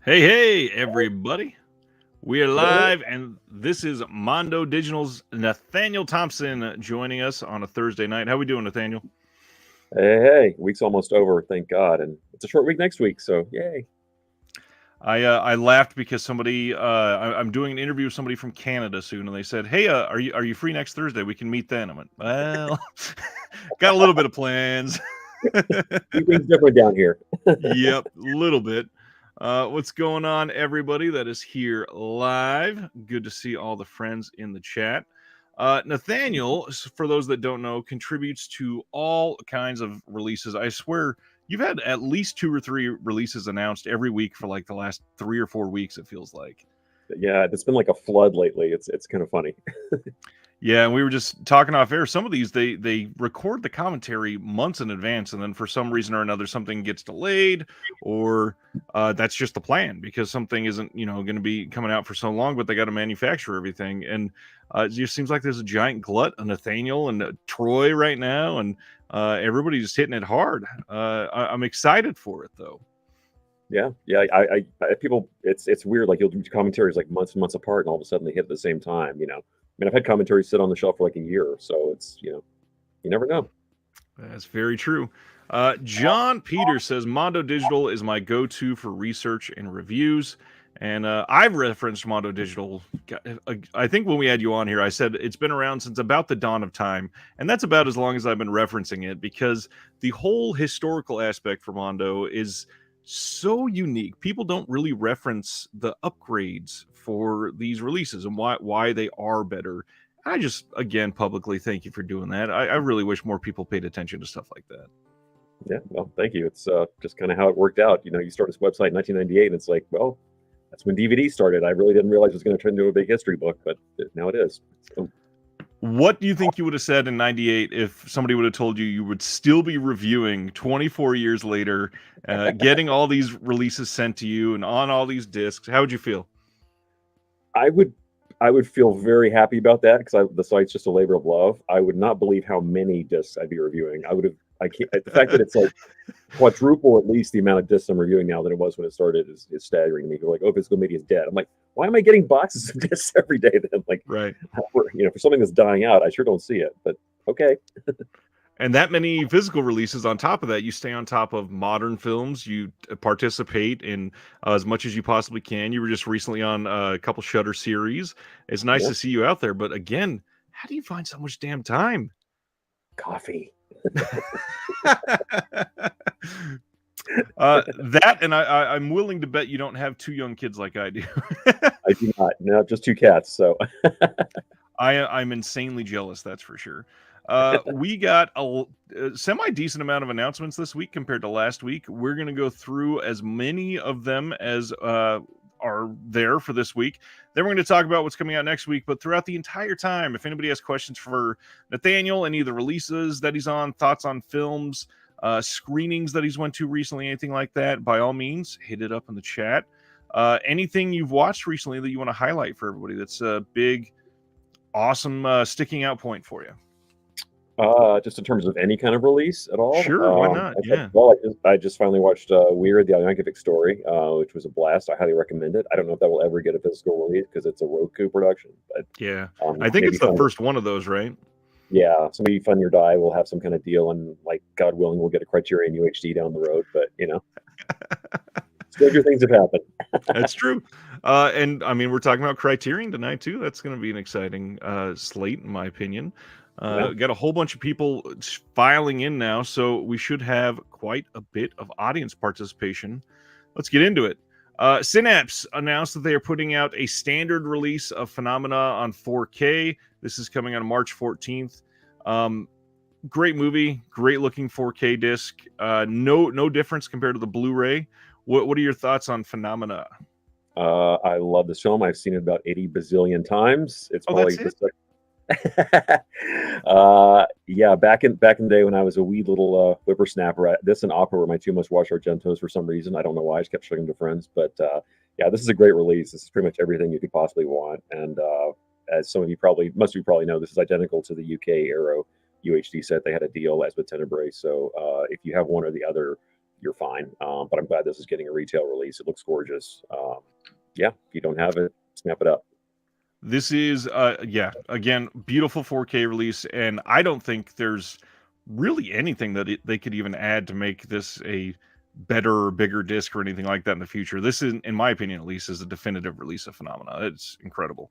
Hey, everybody. We are live, and this is Mondo Digital's Nathaniel Thompson joining us on a Thursday night. How we doing, Nathaniel? Hey, week's almost over, thank God, and it's a short week next week, so yay. I laughed because somebody I'm doing an interview with somebody from Canada soon, and they said, "Hey, are you free next Thursday? We can meet then." I went, "Well, got a little bit of plans." Everything's different down here. Yep, a little bit. What's going on, everybody that is here live? Good to see all the friends in the chat. Nathaniel, for those that don't know, contributes to all kinds of releases. I swear you've had at least 2 or 3 releases announced every week for like the last 3 or 4 weeks, it feels like. Yeah, it's been like a flood lately. It's kind of funny. Yeah, and we were just talking off air. Some of these they record the commentary months in advance, and then for some reason or another, something gets delayed, or that's just the plan because something isn't going to be coming out for so long, but they got to manufacture everything, and it just seems like there's a giant glut of Nathaniel and Troy right now, and everybody's just hitting it hard. I'm excited for it though. Yeah. I people, it's weird. Like you'll do commentaries like months and months apart, and all of a sudden they hit at the same time. I mean, I've had commentaries sit on the shelf for like a year, so it's you never know. That's very true. John Peters says Mondo Digital is my go-to for research and reviews. And I've referenced Mondo Digital. I think when we had you on here, I said it's been around since about the dawn of time. And that's about as long as I've been referencing it because the whole historical aspect for Mondo is so unique. People don't really reference the upgrades for these releases and why they are better. I just, again, publicly thank you for doing that. I really wish more people paid attention to stuff like that. Yeah, well, thank you. It's just kind of how it worked out. You start this website in 1998, and it's like, well, that's when DVD started. I really didn't realize it was going to turn into a big history book, but now it is. So. What do you think you would have said in 98 if somebody would have told you would still be reviewing 24 years later, getting all these releases sent to you and on all these discs? How would you feel? I would feel very happy about that because the site's just a labor of love. I would not believe how many discs I'd be reviewing. The fact that it's like quadruple at least the amount of discs I'm reviewing now than it was when it started is staggering to me. They're like, oh, physical media is dead. I'm like, why am I getting boxes of discs every day then? Like, right. For something that's dying out, I sure don't see it, but okay. And that many physical releases on top of that, you stay on top of modern films. You participate in as much as you possibly can. You were just recently on a couple Shudder series. It's nice to see you out there. But again, how do you find so much damn time? Coffee. That, and I'm willing to bet you don't have 2 young kids like I do. I do not. No, just 2 cats. So I'm insanely jealous. That's for sure. We got a semi-decent amount of announcements this week compared to last week. We're going to go through as many of them as are there for this week. Then we're going to talk about what's coming out next week. But throughout the entire time, if anybody has questions for Nathaniel, any of the releases that he's on, thoughts on films, screenings that he's went to recently, anything like that, by all means, hit it up in the chat. Anything you've watched recently that you want to highlight for everybody that's a big, awesome sticking out point for you? Just in terms of any kind of release at all? Sure, why not? Yeah. Well, I just finally watched Weird, the Yankovic Story, which was a blast. I highly recommend it. I don't know if that will ever get a physical release because it's a Roku production. But yeah, I think it's the first one of those, right? Yeah, so maybe Fun Your Die will have some kind of deal, and like God willing, we'll get a Criterion UHD down the road. But stranger things have happened. That's true. And I mean, we're talking about Criterion tonight too. That's going to be an exciting slate, in my opinion. Got a whole bunch of people filing in now, so we should have quite a bit of audience participation. Let's get into it. Synapse announced that they are putting out a standard release of Phenomena on 4K. This is coming on March 14th. Great movie, great looking 4K disc. No difference compared to the Blu-ray. What are your thoughts on Phenomena? I love this film. I've seen it about 80 bazillion times. It's probably just yeah, back in the day when I was a wee little whippersnapper, this and Opera were my 2 most watched Argentos for some reason. I don't know why. I just kept showing them to friends, but yeah, this is a great release. This is pretty much everything you could possibly want, and as most of you probably know, this is identical to the UK Aero UHD set. They had a deal as with Tenebrae, so if you have one or the other, you're fine. But I'm glad this is getting a retail release. It looks gorgeous. Yeah, if you don't have it, snap it up. This is, again, beautiful 4K release, and I don't think there's really anything that they could even add to make this a better or bigger disc or anything like that in the future. This is, in my opinion, at least, is a definitive release of Phenomena. It's incredible.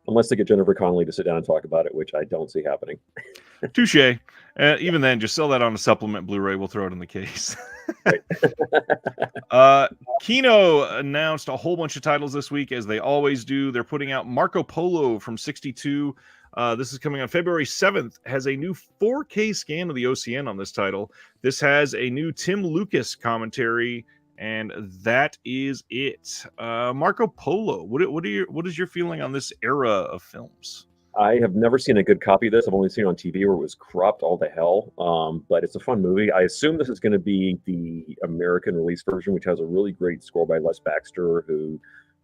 Unless they get Jennifer Connelly to sit down and talk about it, which I don't see happening. Touche. Even then, just sell that on a supplement Blu-ray. We'll throw it in the case. Kino announced a whole bunch of titles this week, as they always do. They're putting out Marco Polo from 62. This is coming on February 7th. Has a new 4K scan of the OCN on this title. This has a new Tim Lucas commentary, and that is it. Marco Polo, what is your feeling on this era of films? I have never seen a good copy of this. I've only seen it on TV where it was corrupt all to hell. But it's a fun movie. I assume this is going to be the American release version, which has a really great score by Les Baxter, who,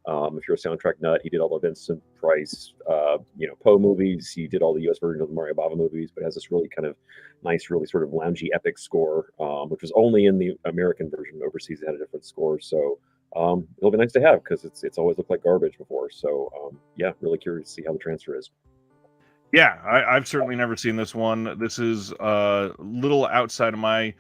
if you're a soundtrack nut, he did all the Vincent Price, Poe movies. He did all the U.S. version of the Mario Bava movies, but has this really kind of nice, really sort of loungy epic score, which was only in the American version. Overseas, it had a different score. So it'll be nice to have, because it's always looked like garbage before. So really curious to see how the transfer is. Yeah, I've certainly never seen this one. This is a little outside of my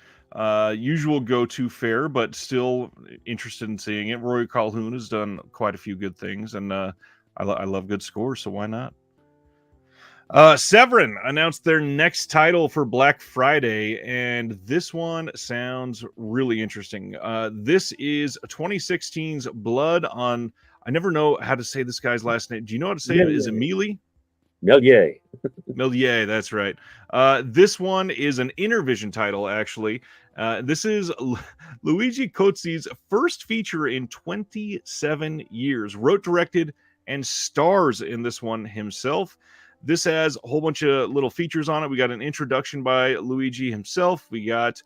usual go-to fare, but still interested in seeing it. Roy Calhoun has done quite a few good things, and I love good scores, so why not? Severin announced their next title for Black Friday, and this one sounds really interesting. This is 2016's Blood on... I never know how to say this guy's last name. Do you know how to say it? Is it Mealy? Melier. Melier, that's right. This one is an Intervision title, actually. This is Luigi Cozzi's first feature in 27 years. Wrote, directed, and stars in this one himself. This has a whole bunch of little features on it. We got an introduction by Luigi himself. We got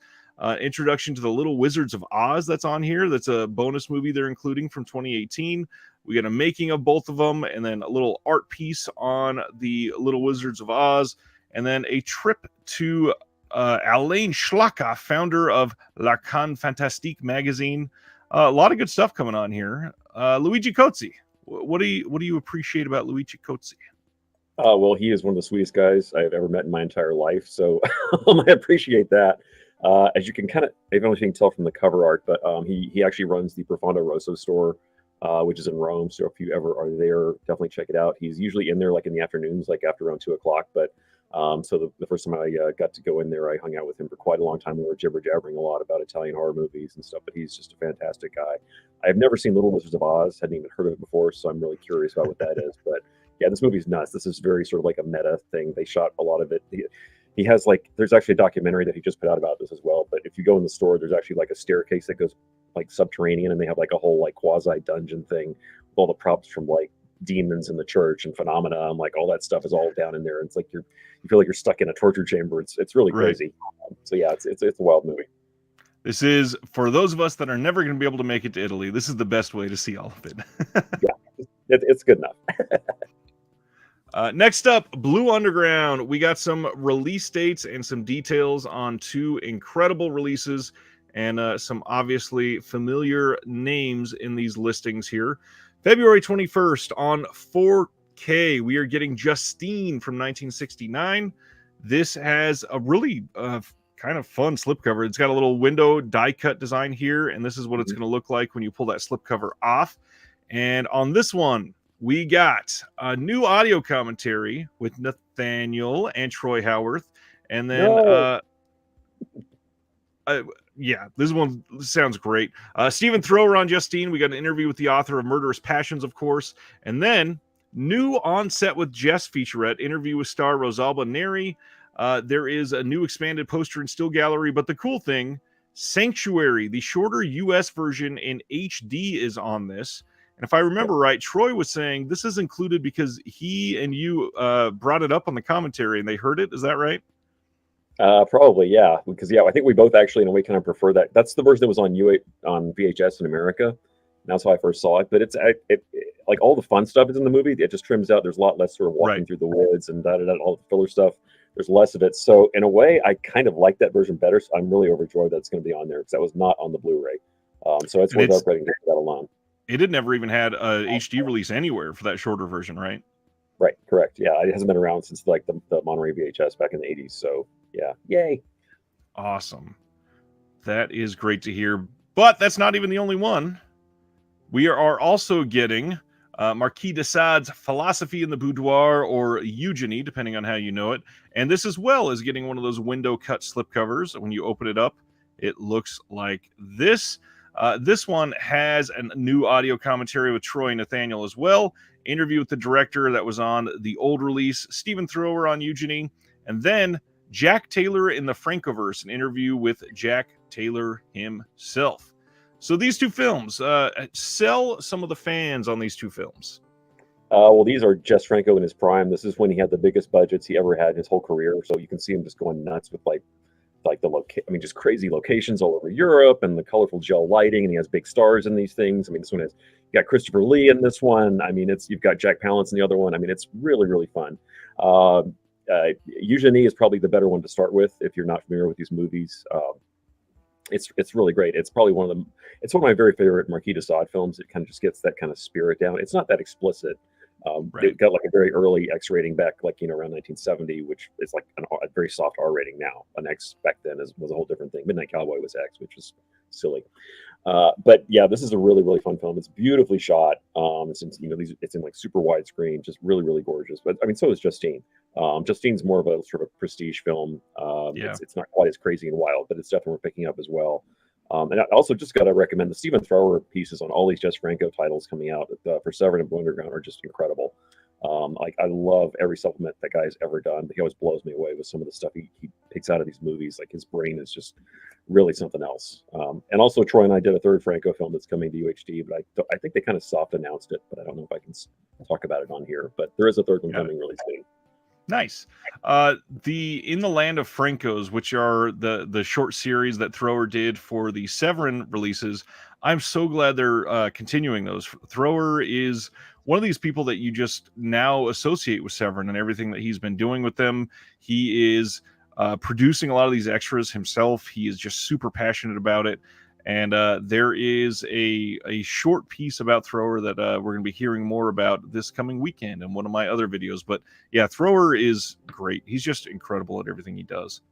introduction to the Little Wizards of Oz that's on here. That's a bonus movie they're including from 2018. We got a making of both of them, and then a little art piece on the Little Wizards of Oz, and then a trip to Alain Schlacka, founder of La Can Fantastique magazine. A lot of good stuff coming on here. Luigi Cozzi, what do you appreciate about Luigi Cozzi? Well, he is one of the sweetest guys I've ever met in my entire life, so I appreciate that. As you can kind of, I don't know if you can tell from the cover art, but he actually runs the Profondo Rosso store, which is in Rome. So if you ever are there, definitely check it out. He's usually in there like in the afternoons, like after around 2 o'clock. But so the first time I got to go in there, I hung out with him for quite a long time. We were jibber jabbering a lot about Italian horror movies and stuff. But he's just a fantastic guy. I've never seen Little Wizards of Oz, hadn't even heard of it before, so I'm really curious about what that is. But yeah, this movie's nuts. This is very sort of like a meta thing. They shot a lot of it. He has there's actually a documentary that he just put out about this as well. But if you go in the store, there's actually like a staircase that goes like subterranean, and they have like a whole like quasi dungeon thing with all the props from like demons in the church and phenomena, and like all that stuff is all down in there. It's like you feel like you're stuck in a torture chamber. It's really crazy. So yeah, it's a wild movie. This is, for those of us that are never going to be able to make it to Italy, this is the best way to see all of it. Yeah, it's good enough. Next up, Blue Underground. We got some release dates and some details on 2 incredible releases, and some obviously familiar names in these listings here. February 21st on 4K, we are getting Justine from 1969. This has a really kind of fun slipcover. It's got a little window die cut design here, and this is what it's going to look like when you pull that slipcover off. And on this one, we got a new audio commentary with Nathaniel and Troy Howarth. And then, this one sounds great. Stephen Thrower on Justine. We got an interview with the author of Murderous Passions, of course. And then, new On Set with Jess featurette, interview with star Rosalba Neri. There is a new expanded poster and still gallery. But the cool thing, Sanctuary, the shorter US version in HD, is on this. And if I remember right, Troy was saying this is included because he and you brought it up on the commentary and they heard it. Is that right? Probably, yeah. Because I think we both actually in a way kind of prefer that. That's the version that was on VHS in America. And that's how I first saw it. But it like all the fun stuff is in the movie. It just trims out. There's a lot less sort of walking through the woods and all the filler stuff. There's less of it. So in a way, I kind of like that version better. So I'm really overjoyed that it's going to be on there because that was not on the Blu-ray. So it's worth upgrading just for that alone. It had never even had a HD release anywhere for that shorter version, right? Right, correct. Yeah, it hasn't been around since like the Monterey VHS back in the 80s. So yeah, yay. Awesome. That is great to hear. But that's not even the only one. We are also getting Marquis de Sade's Philosophy in the Boudoir, or Eugenie, depending on how you know it. And this as well is getting one of those window cut slipcovers. When you open it up, it looks like this. This one has a new audio commentary with Troy Nathaniel as well. Interview with the director that was on the old release. Stephen Thrower on Eugenie. And then Jack Taylor in the Francoverse, an interview with Jack Taylor himself. So these two films, sell some of the fans on these two films. Well, these are Jess Franco in his prime. This is when he had the biggest budgets he ever had in his whole career. So you can see him just going nuts with like just crazy locations all over Europe and the colorful gel lighting. And he has big stars in these things. I mean, this one has, you got Christopher Lee in this one. I mean, you've got Jack Palance in the other one. I mean, it's really, really fun. Eugenie is probably the better one to start with if you're not familiar with these movies. It's really great. It's probably one of my very favorite Marquis de Sade films. It kind of just gets that kind of spirit down. It's not that explicit. Right. It got like a very early X rating back, like around 1970, which is like a very soft R rating now. An X back then was a whole different thing. Midnight Cowboy was X, which is silly. But yeah, this is a really, really fun film. It's beautifully shot. It's in like super widescreen, just really, really gorgeous. But I mean, so is Justine. Justine's more of a sort of prestige film. It's not quite as crazy and wild, but it's definitely worth picking up as well. And I also just got to recommend the Stephen Thrower pieces on all these Jess Franco titles coming out for Severin and Blue Underground are just incredible. I love every supplement that guy's ever done. He always blows me away with some of the stuff he picks out of these movies. Like his brain is just really something else. And also Troy and I did a third Franco film that's coming to UHD, but I think they kind of soft announced it, but I don't know if I can talk about it on here. But there is a third one coming really soon. Nice. The In the Land of Francos, which are the short series that Thrower did for the Severin releases, I'm so glad they're continuing those. Thrower is one of these people that you just now associate with Severin and everything that he's been doing with them. He is producing a lot of these extras himself. He is just super passionate about it. And there is a short piece about Thrower that we're going to be hearing more about this coming weekend in one of my other videos. But yeah, Thrower is great. He's just incredible at everything he does.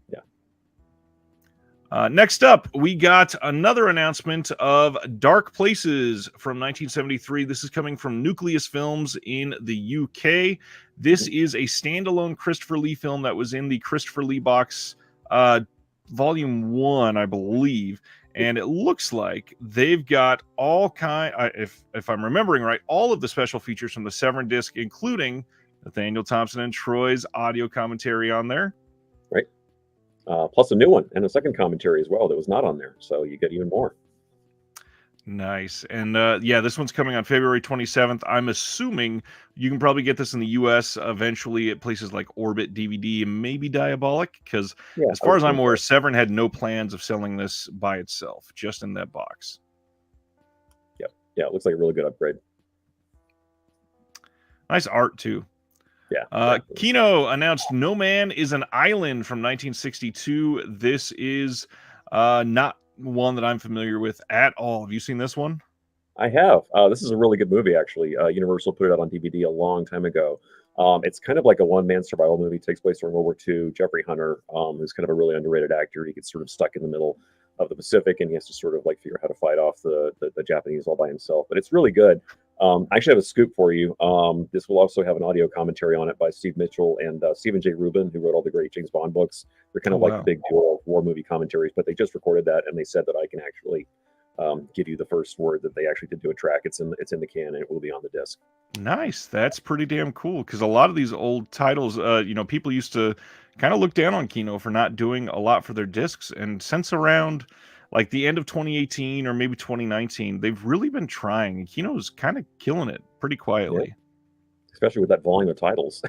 Yeah. Next up, we got another announcement of Dark Places from 1973. This is coming from Nucleus Films in the UK. This is a standalone Christopher Lee film that was in the Christopher Lee box Volume 1, I believe. And it looks like they've got all if I'm remembering right, all of the special features from the Severin disc, including Nathaniel Thompson and Troy's audio commentary on there. Right. Plus a new one and a second commentary as well that was not on there. So you get even more. Nice. And yeah, this one's coming on February 27th. I'm assuming you can probably get this in the US eventually at places like Orbit DVD and maybe Diabolic, because as far as I'm aware, Severin had no plans of selling this by itself, just in that box. Yep. Yeah, it looks like a really good upgrade. Nice art too. Yeah. Kino announced No Man is an Island from 1962. This is not one that I'm familiar with at all. Have you seen this one? I have. This is a really good movie, actually. Universal put it out on DVD a long time ago. It's kind of like a one-man survival movie. It takes place during World War II. Jeffrey Hunter, who's kind of a really underrated actor. He gets sort of stuck in the middle of the Pacific, and he has to sort of like figure out how to fight off the Japanese all by himself. But it's really good. I actually have a scoop for you. This will also have an audio commentary on it by Steve Mitchell and Stephen J. Rubin, who wrote all the great James Bond books. They're kind of like the big duo of war movie commentaries, but they just recorded that, and they said that I can actually give you the first word that they actually did do a track. It's in the can, and it will be on the disc. Nice. That's pretty damn cool, because a lot of these old titles, people used to kind of look down on Kino for not doing a lot for their discs, and since around like the end of 2018 or maybe 2019, they've really been trying, and Kino's kind of killing it pretty quietly. Yeah. Especially with that volume of titles.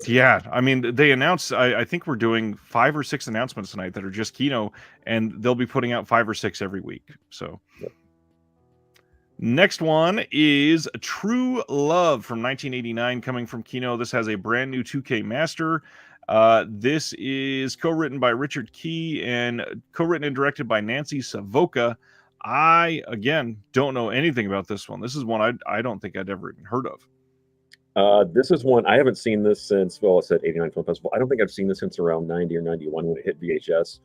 Yeah, I mean, they announced, I think we're doing 5 or 6 announcements tonight that are just Kino, and they'll be putting out 5 or 6 every week. So, Next one is True Love from 1989, coming from Kino. This has a brand new 2K master. This is co-written by Richard Key and co-written and directed by Nancy Savoca. I, again, don't know anything about this one. This is one I don't think I'd ever even heard of. This is one I haven't seen this since, well, I said 89 Film Festival. I don't think I've seen this since around 90 or 91 when it hit VHS.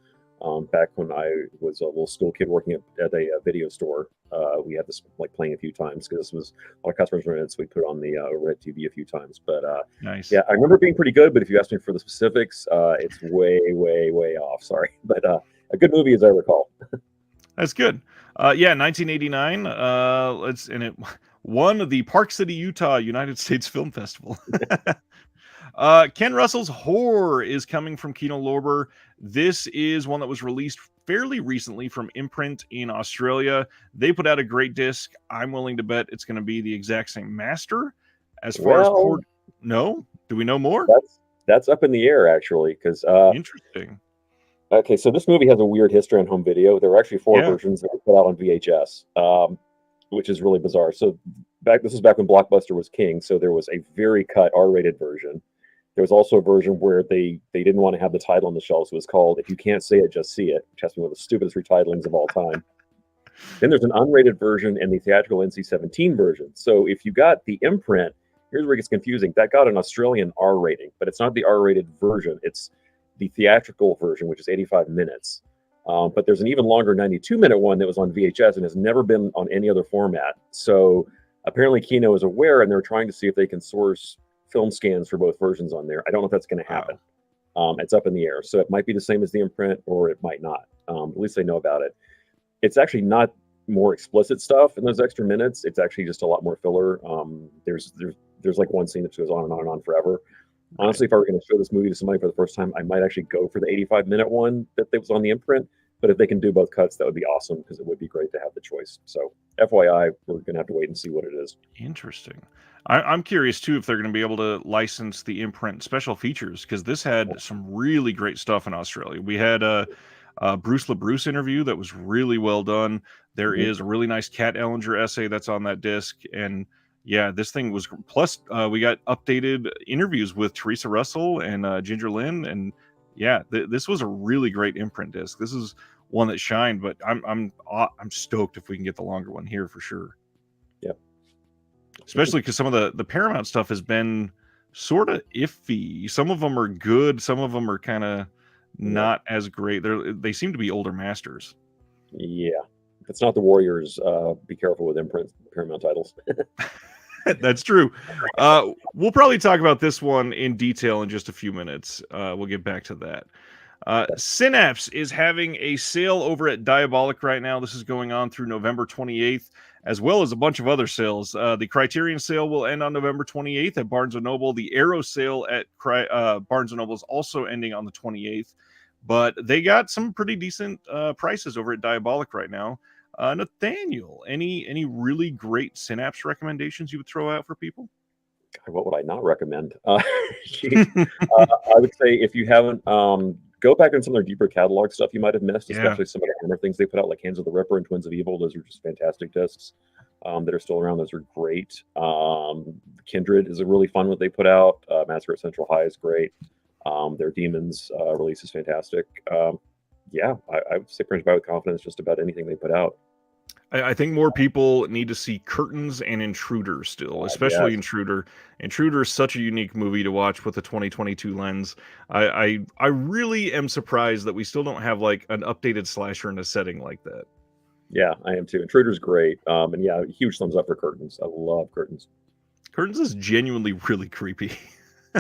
Back when I was a little school kid working at a video store, we had this like playing a few times because this was our customers rented it, so we put it on the overhead TV a few times. But Nice. yeah, I remember it being pretty good. But if you ask me for the specifics, it's way, way, way off. Sorry, but a good movie as I recall. That's good. Yeah, 1989. And it won the Park City, Utah United States Film Festival. Ken Russell's Horror is coming from Kino Lorber. This is one that was released fairly recently from Imprint in Australia. They put out a great disc. I'm willing to bet it's going to be the exact same master. As far as no, do we know more? That's up in the air actually, because interesting. Okay, so this movie has a weird history on home video. There were actually 4 versions that were put out on VHS, which is really bizarre. So this is back when Blockbuster was king. So there was a very cut R-rated version. There was also a version where they didn't want to have the title on the shelf. So it was called "If You Can't Say It, Just See It," which has been one of the stupidest retitlings of all time. Then there's an unrated version and the theatrical NC-17 version. So if you got the imprint, here's where it gets confusing. That got an Australian R rating, but it's not the R-rated version. It's the theatrical version, which is 85 minutes. But there's an even longer 92-minute one that was on VHS and has never been on any other format. So apparently Kino is aware, and they're trying to see if they can source film scans for both versions on there. I don't know if that's going to happen. It's up in the air. So it might be the same as the imprint, or it might not. At least they know about it. It's actually not more explicit stuff in those extra minutes. It's actually just a lot more filler. There's like one scene that goes on and on and on forever. Honestly, if I were going to show this movie to somebody for the first time, I might actually go for the 85-minute one that was on the imprint. But if they can do both cuts, that would be awesome, because it would be great to have the choice. So FYI, we're going to have to wait and see what it is. Interesting. I'm curious, too, if they're going to be able to license the imprint special features, because this had some really great stuff in Australia. We had a Bruce LaBruce interview that was really well done. There is a really nice Kat Ellinger essay that's on that disc. And yeah, this thing was, plus we got updated interviews with Teresa Russell and Ginger Lynn. And yeah, this was a really great imprint disc. This is one that shined, but I'm stoked if we can get the longer one here for sure. Yep. Especially because some of the Paramount stuff has been sort of iffy. Some of them are good. Some of them are kind of not as great. They seem to be older masters. Yeah. If it's not the Warriors, be careful with imprint Paramount titles. That's true. We'll probably talk about this one in detail in just a few minutes. We'll get back to that. Synapse is having a sale over at Diabolic right now. This is going on through November 28th, as well as a bunch of other sales. The Criterion sale will end on November 28th at Barnes & Noble. The Arrow sale at Barnes & Noble is also ending on the 28th. But they got some pretty decent prices over at Diabolic right now. Nathaniel, any really great Synapse recommendations you would throw out for people? God, what would I not recommend? I would say if you haven't, go back on some of their deeper catalog stuff you might have missed, especially some of the Hammer things they put out, like Hands of the Ripper and Twins of Evil. Those are just fantastic discs that are still around. Those are great. Kindred is a really fun one they put out. Massacre at Central High is great. Their Demons release is fantastic. Yeah, I would say pretty much with confidence just about anything they put out. I think more people need to see Curtains and Intruder still, especially Intruder. Intruder is such a unique movie to watch with a 2022 lens. I really am surprised that we still don't have like an updated slasher in a setting like that. Yeah, I am too. Intruder's great. And yeah, huge thumbs up for Curtains. I love Curtains. Curtains is genuinely really creepy.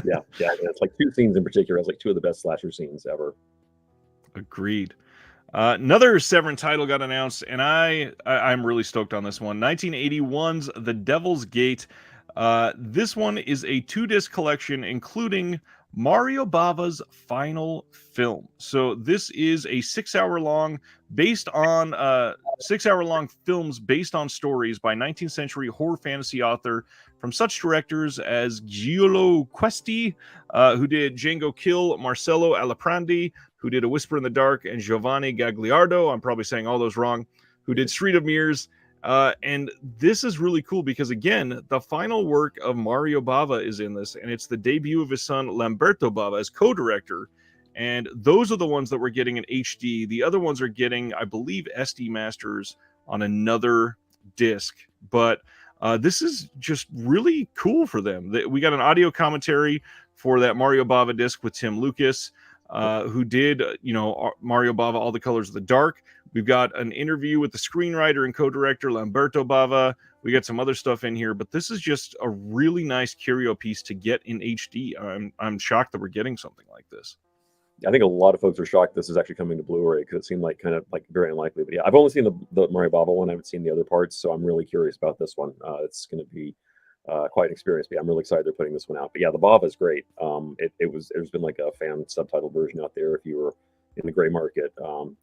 yeah. It's like 2 scenes in particular. It's like 2 of the best slasher scenes ever. Agreed. Another Severin title got announced, and I'm really stoked on this one. 1981's The Devil's Gate. This one is a 2-disc collection, including Mario Bava's final film. So this is a 6-hour-long films based on stories by 19th century horror fantasy author from such directors as Giulio Questi, who did Django Kill, Marcello Aliprandi, who did A Whisper in the Dark, and Giovanni Gagliardo, I'm probably saying all those wrong, who did Street of Mirrors. And this is really cool because, again, the final work of Mario Bava is in this, and it's the debut of his son Lamberto Bava as co-director. And those are the ones that we're getting in HD. The other ones are getting, I believe, SD masters on another disc. But this is just really cool for them. We got an audio commentary for that Mario Bava disc with Tim Lucas, who did, Mario Bava, All the Colors of the Dark. We've got an interview with the screenwriter and co-director Lamberto Bava. We got some other stuff in here, but this is just a really nice curio piece to get in HD. I'm shocked that we're getting something like this. I think a lot of folks are shocked this is actually coming to Blu-ray because it seemed like kind of like very unlikely. But yeah, I've only seen the Mario Bava one. I haven't seen the other parts, so I'm really curious about this one. It's going to be quite an experience. But yeah, I'm really excited they're putting this one out. But yeah, the Bava is great. There's been like a fan subtitle version out there if you were in the gray market,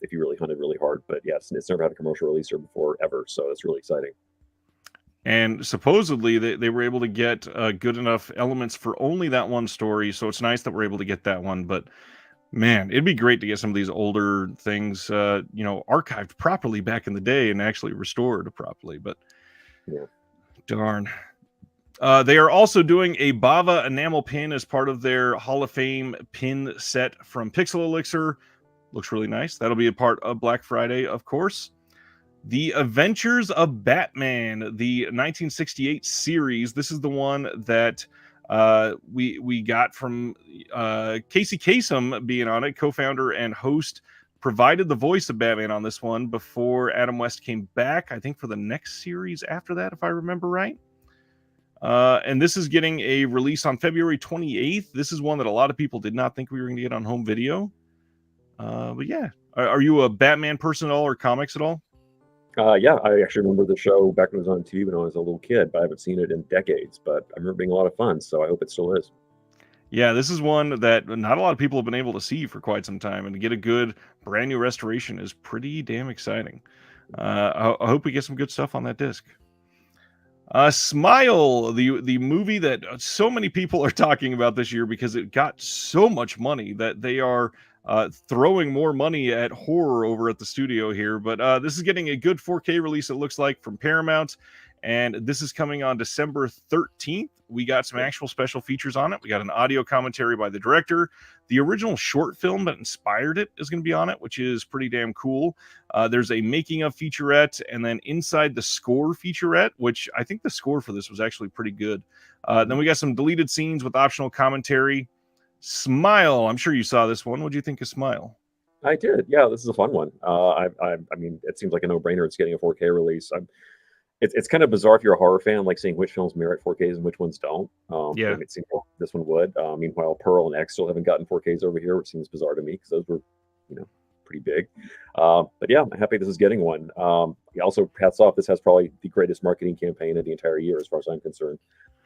if you really hunted really hard. But yes, it's never had a commercial release here before ever, so it's really exciting. And supposedly they were able to get good enough elements for only that one story, so it's nice that we're able to get that one. But man, it'd be great to get some of these older things, archived properly back in the day and actually restored properly. But yeah, darn. They are also doing a Bava enamel pin as part of their Hall of Fame pin set from Pixel Elixir. Looks really nice. That'll be a part of Black Friday, of course. The Adventures of Batman, the 1968 series. This is the one that we got from Casey Kasem being on it, co-founder and host. Provided the voice of Batman on this one before Adam West came back, I think, for the next series after that, if I remember right. And this is getting a release on February 28th. This is one that a lot of people did not think we were going to get on home video. But yeah, are you a Batman person at all or comics at all? Yeah, I actually remember the show back when it was on TV when I was a little kid, but I haven't seen it in decades. But I remember being a lot of fun, so I hope it still is. Yeah, this is one that not a lot of people have been able to see for quite some time, and to get a good brand new restoration is pretty damn exciting. I hope we get some good stuff on that disc. Smile, the movie that so many people are talking about this year because it got so much money that they are throwing more money at horror over at the studio here. But this is getting a good 4K release, it looks like, from Paramount. And this is coming on December 13th. We got some actual special features on it. We got an audio commentary by the director. The original short film that inspired it is going to be on it, which is pretty damn cool. There's a making of featurette, and then inside the score featurette, which I think the score for this was actually pretty good. Then we got some deleted scenes with optional commentary. Smile. I'm sure you saw this one. What do you think of Smile? I did. Yeah, this is a fun one. I mean, it seems like a no-brainer. It's getting a 4K release. It's kind of bizarre if you're a horror fan, like seeing which films merit 4Ks and which ones don't. Yeah. It seems like this one would. Meanwhile, Pearl and X still haven't gotten 4Ks over here, which seems bizarre to me because those were, pretty big. But yeah, I'm happy this is getting one. Also, hats off. This has probably the greatest marketing campaign of the entire year, as far as I'm concerned.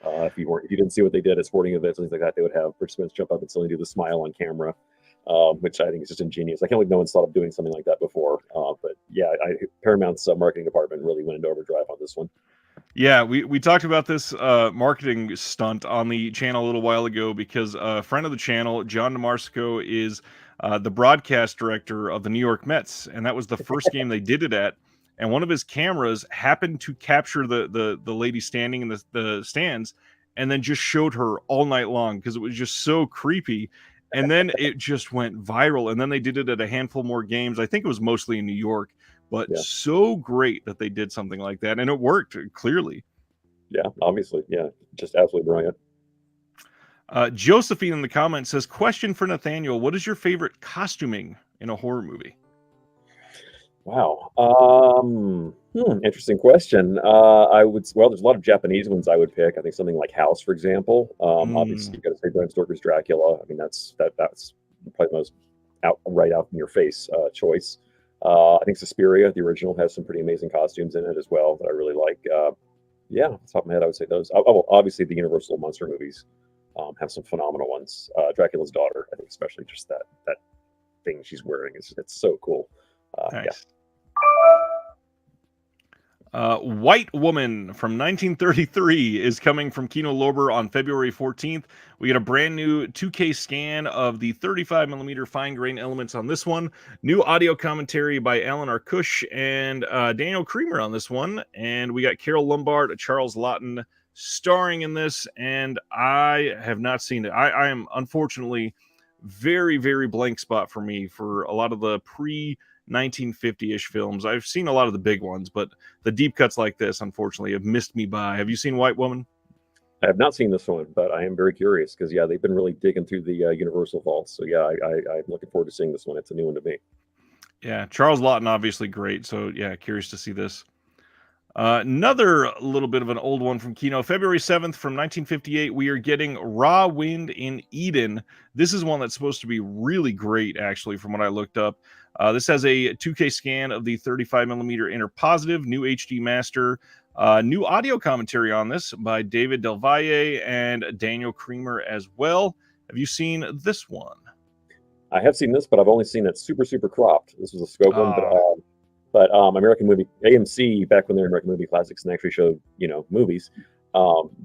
If you didn't see what they did at sporting events and things like that, they would have participants jump up and suddenly do the smile on camera. Which I think is just ingenious. I can't believe no one's thought of doing something like that before. But yeah, Paramount's marketing department really went into overdrive on this one. Yeah, we talked about this marketing stunt on the channel a little while ago because a friend of the channel, John DeMarsico, is the broadcast director of the New York Mets, and that was the first game they did it at. And one of his cameras happened to capture the lady standing in the stands, and then just showed her all night long because it was just so creepy. And then it just went viral. And then they did it at a handful more games. I think it was mostly in New York, but so great that they did something like that. And it worked, clearly. Yeah, obviously. Yeah, just absolutely brilliant. Josephine in the comments says, question for Nathaniel. What is your favorite costuming in a horror movie? Wow. Interesting question. There's a lot of Japanese ones I would pick. I think something like House, for example. Obviously, you've got to say Bram Stoker's Dracula. I mean, that's probably the most right out in your face choice. I think Suspiria, the original, has some pretty amazing costumes in it as well that I really like. Off the top of my head, I would say those. Obviously, the Universal monster movies have some phenomenal ones. Dracula's Daughter, I think, especially just that thing she's wearing it's so cool. Nice. White Woman from 1933 is coming from Kino Lorber on February 14th. We get a brand new 2K scan of the 35mm fine grain elements on this one. New audio commentary by Alan Arkush and Daniel Creamer on this one. And we got Carol Lombard, Charles Lawton starring in this. And I have not seen it. I am unfortunately very, very blank spot for me for a lot of the 1950-ish films. I've seen a lot of the big ones, but the deep cuts like this, unfortunately, have missed me by. Have you seen White Woman? I have not seen this one, but I am very curious because, yeah, they've been really digging through the Universal vaults. So, yeah, I'm looking forward to seeing this one. It's a new one to me. Yeah, Charles Lawton, obviously great. So, yeah, curious to see this. Another little bit of an old one from Kino. February 7th from 1958, we are getting Raw Wind in Eden. This is one that's supposed to be really great, actually, from what I looked up. This has a 2K scan of the 35mm inner positive, new HD master, new audio commentary on this by David Del Valle and Daniel Creamer as well. Have you seen this one? I have seen this, but I've only seen it super, super cropped. This was a scope one, but American Movie AMC, back when they were American Movie Classics and actually showed, movies,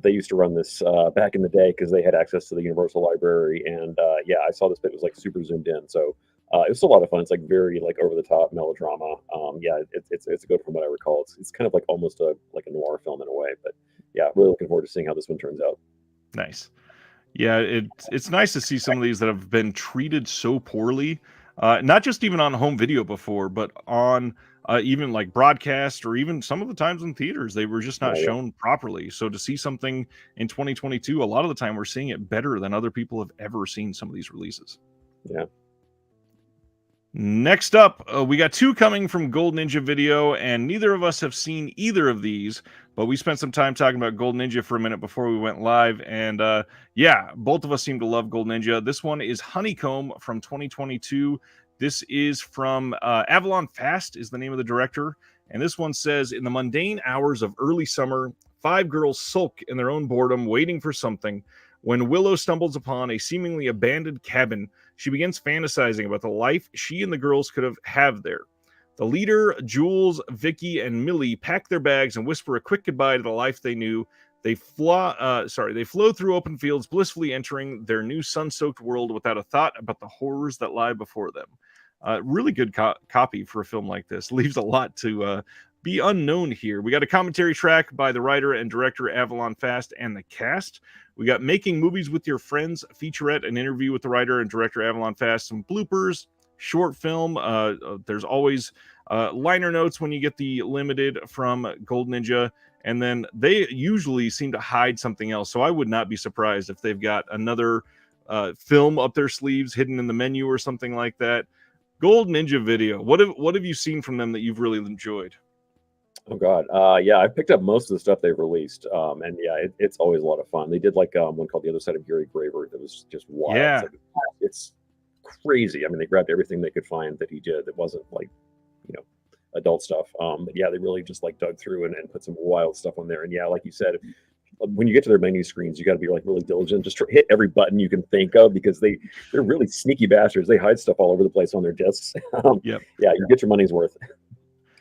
they used to run this back in the day because they had access to the Universal Library. And yeah, I saw this bit. It was like super zoomed in. So it was a lot of fun. It's like very like over the top melodrama. Yeah, it's a good from what I recall. It's kind of like almost a noir film in a way. But yeah, really looking forward to seeing how this one turns out. Nice. Yeah, it's nice to see some of these that have been treated so poorly, not just even on home video before, but on even like broadcast or even some of the times in theaters, they were just not shown properly. So to see something in 2022, a lot of the time we're seeing it better than other people have ever seen some of these releases. Yeah. Next up, we got two coming from Gold Ninja Video, and neither of us have seen either of these, but we spent some time talking about Gold Ninja for a minute before we went live, and yeah, both of us seem to love Gold Ninja. This one is Honeycomb from 2022. This is from Avalon Fast is the name of the director, and this one says, in the mundane hours of early summer, 5 girls sulk in their own boredom, waiting for something. When Willow stumbles upon a seemingly abandoned cabin, she begins fantasizing about the life she and the girls could have there. The leader, Jules, Vicky, and Millie pack their bags and whisper a quick goodbye to the life they knew. They flow through open fields, blissfully entering their new sun-soaked world without a thought about the horrors that lie before them. Really good copy for a film like this. Leaves a lot to be unknown here. We got a commentary track by the writer and director Avalon Fast and the cast. We got Making Movies with Your Friends featurette, an interview with the writer and director Avalon Fast, some bloopers, short film. There's always liner notes when you get the limited from Gold Ninja, and then they usually seem to hide something else. So I would not be surprised if they've got another film up their sleeves, hidden in the menu or something like that. Gold Ninja Video. What have you seen from them that you've really enjoyed? Oh God, yeah, I picked up most of the stuff they've released, and yeah, it's always a lot of fun. They did like one called The Other Side of Gary Graver that was just wild. Yeah, it's crazy. I mean, they grabbed everything they could find that he did that wasn't like, adult stuff. But yeah, they really just like dug through and put some wild stuff on there. And yeah, like you said, when you get to their menu screens, you got to be like really diligent. Just hit every button you can think of because they're really sneaky bastards. They hide stuff all over the place on their discs. Yep. Yeah, you get your money's worth.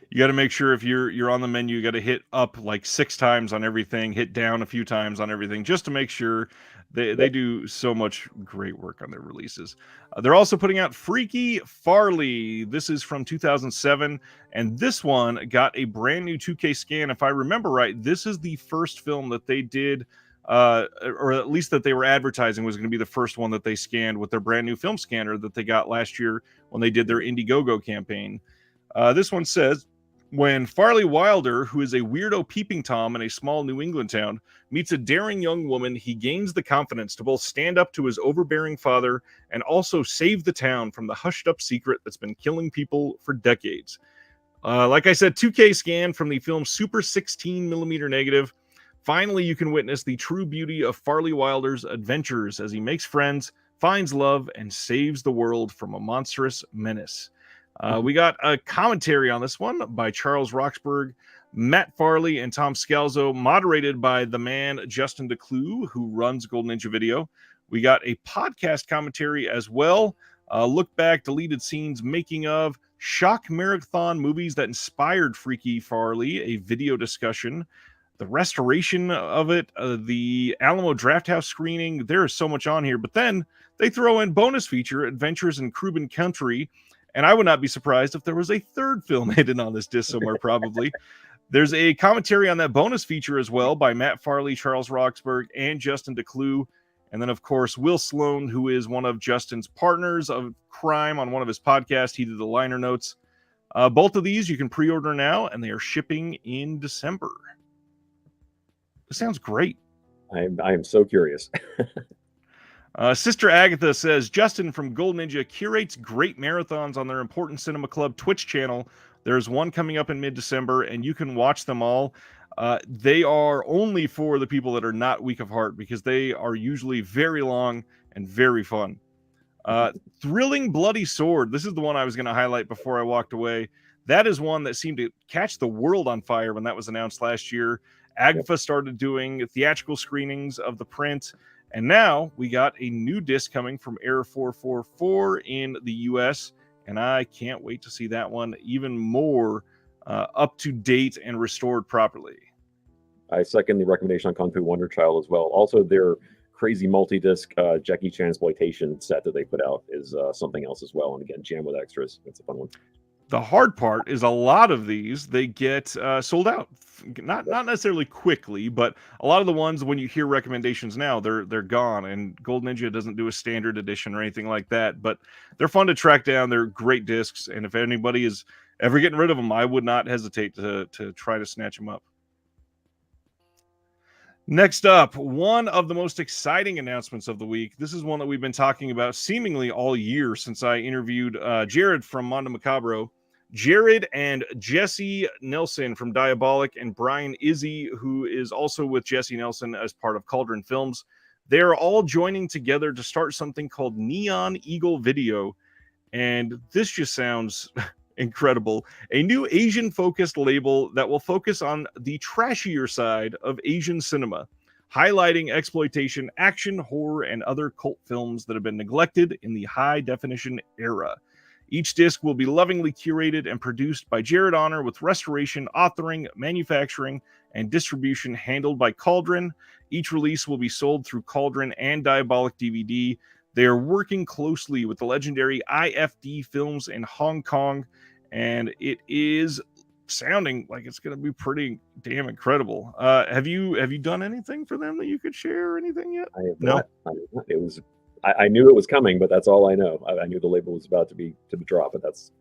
You got to make sure if you're on the menu, you got to hit up like 6 times on everything, hit down a few times on everything, just to make sure they do so much great work on their releases. They're also putting out Freaky Farley. This is from 2007, and this one got a brand new 2K scan. If I remember right, this is the first film that they did, or at least that they were advertising was going to be the first one that they scanned with their brand new film scanner that they got last year when they did their Indiegogo campaign. This one says, when Farley Wilder, who is a weirdo peeping Tom in a small New England town, meets a daring young woman, he gains the confidence to both stand up to his overbearing father and also save the town from the hushed-up secret that's been killing people for decades. Like I said, 2K scan from the film Super 16mm negative. Finally, you can witness the true beauty of Farley Wilder's adventures as he makes friends, finds love, and saves the world from a monstrous menace. We got a commentary on this one by Charles Roxburgh, Matt Farley, and Tom Scalzo, moderated by the man Justin DeClue, who runs Gold Ninja Video. We got a podcast commentary as well. Look back, deleted scenes, making of, Shock Marathon Movies That Inspired Freaky Farley, a video discussion, the restoration of it, the Alamo Drafthouse screening. There is so much on here, but then they throw in bonus feature, Adventures in Cuban Country, and I would not be surprised if there was a third film hidden on this disc somewhere, probably. There's a commentary on that bonus feature as well by Matt Farley, Charles Roxburgh, and Justin DeClue. And then, of course, Will Sloan, who is one of Justin's partners of crime on one of his podcasts. He did the liner notes. Both of these you can pre-order now, and they are shipping in December. This sounds great. I am so curious. Sister Agatha says, Justin from Gold Ninja curates great marathons on their Important Cinema Club Twitch channel. There's one coming up in mid-December, and you can watch them all. They are only for the people that are not weak of heart, because they are usually very long and very fun. Thrilling Bloody Sword. This is the one I was going to highlight before I walked away. That is one that seemed to catch the world on fire when that was announced last year. AGFA started doing theatrical screenings of the print, and now we got a new disc coming from Error 444 in the US, and I can't wait to see that one even more up to date and restored properly. I second the recommendation on Kung Fu Wonder Child as well. Also, their crazy multi-disc Jackie Chan exploitation set that they put out is something else as well. And again, jam with extras. It's a fun one. The hard part is a lot of these, they get sold out. Not necessarily quickly, but a lot of the ones, when you hear recommendations now, they're gone. And Gold Ninja doesn't do a standard edition or anything like that. But they're fun to track down. They're great discs. And if anybody is ever getting rid of them, I would not hesitate to try to snatch them up. Next up, one of the most exciting announcements of the week. This is one that we've been talking about seemingly all year since I interviewed Jared from Mondo Macabro. Jared and Jesse Nelson from Diabolic, and Brian Izzy, who is also with Jesse Nelson as part of Cauldron Films. They're all joining together to start something called Neon Eagle Video. And this just sounds incredible. A new Asian-focused label that will focus on the trashier side of Asian cinema, highlighting exploitation, action, horror, and other cult films that have been neglected in the high-definition era. Each disc will be lovingly curated and produced by Jared Honor, with restoration, authoring, manufacturing, and distribution handled by Cauldron. Each release will be sold through Cauldron and Diabolic DVD. They are working closely with the legendary IFD Films in Hong Kong, and it is sounding like it's going to be pretty damn incredible. Have you done anything for them that you could share or anything yet? I have not. It was. I knew it was coming, but that's all I know. I knew the label was about to drop, but that's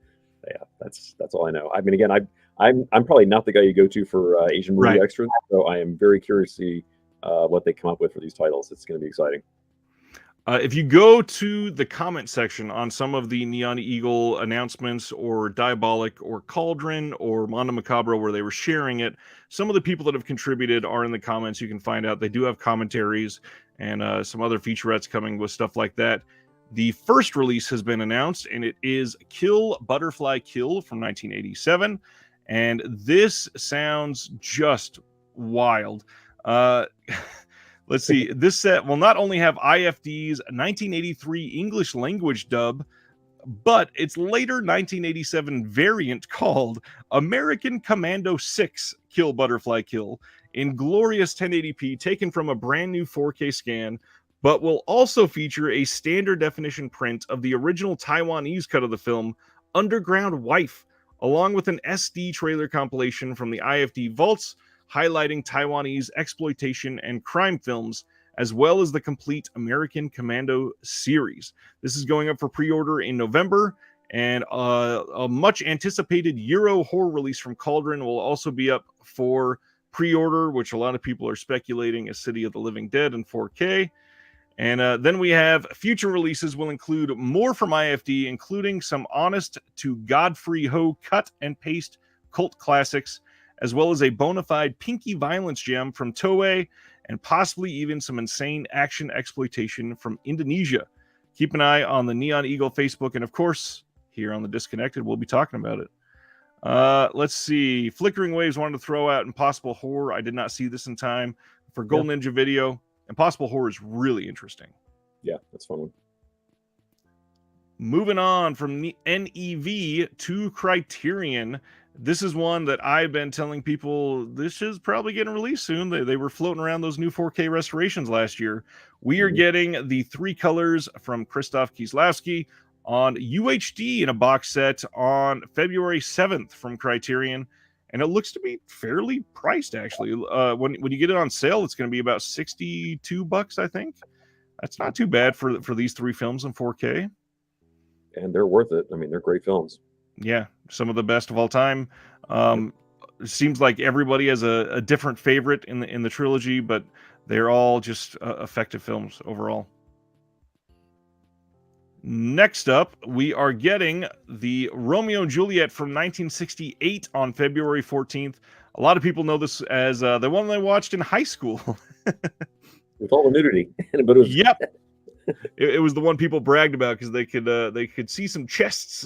all I know. I mean, again, I'm probably not the guy you go to for Asian movie extras, so I am very curious to see what they come up with for these titles. It's going to be exciting. If you go to the comment section on some of the Neon Eagle announcements, or Diabolic, or Cauldron, or Mondo Macabro, where they were sharing it, some of the people that have contributed are in the comments. You can find out they do have commentaries and some other featurettes coming with stuff like that. The first release has been announced, and it is Kill Butterfly Kill from 1987. And this sounds just wild. Let's see. This set will not only have IFD's 1983 English language dub, but its later 1987 variant called American Commando 6 Kill Butterfly Kill in glorious 1080p, taken from a brand new 4K scan, but will also feature a standard definition print of the original Taiwanese cut of the film, Underground Wife, along with an SD trailer compilation from the IFD vaults, highlighting Taiwanese exploitation and crime films, as well as the complete American Commando series. This is going up for pre-order in November, and a much anticipated Euro horror release from Cauldron will also be up for pre-order, which a lot of people are speculating is City of the Living Dead in 4K. And then we have future releases will include more from IFD, including some honest to Godfrey Ho cut and paste cult classics, as well as a bona fide pinky violence gem from Toei, and possibly even some insane action exploitation from Indonesia. Keep an eye on the Neon Eagle Facebook, and of course, here on the Disconnected, we'll be talking about it. Let's see. Flickering Waves wanted to throw out Impossible Horror. I did not see this in time. For Gold Ninja Video, Impossible Horror is really interesting. Yeah, that's fun one. Moving on from the NEV to Criterion. This is one that I've been telling people this is probably getting released soon. They were floating around those new 4K restorations last year. We are getting the Three Colors from Krzysztof Kieslowski on UHD in a box set on February 7th from Criterion. And it looks to be fairly priced, actually. When you get it on sale, it's going to be about $62, I think. That's not too bad for these three films in 4K. And they're worth it. I mean, they're great films. Yeah, some of the best of all time. It seems like everybody has a different favorite in the trilogy, but they're all just effective films overall. Next up, we are getting the Romeo and Juliet from 1968 on February 14th. A lot of people know this as the one they watched in high school. With all the nudity. But it was... Yep. It was the one people bragged about because they could see some chests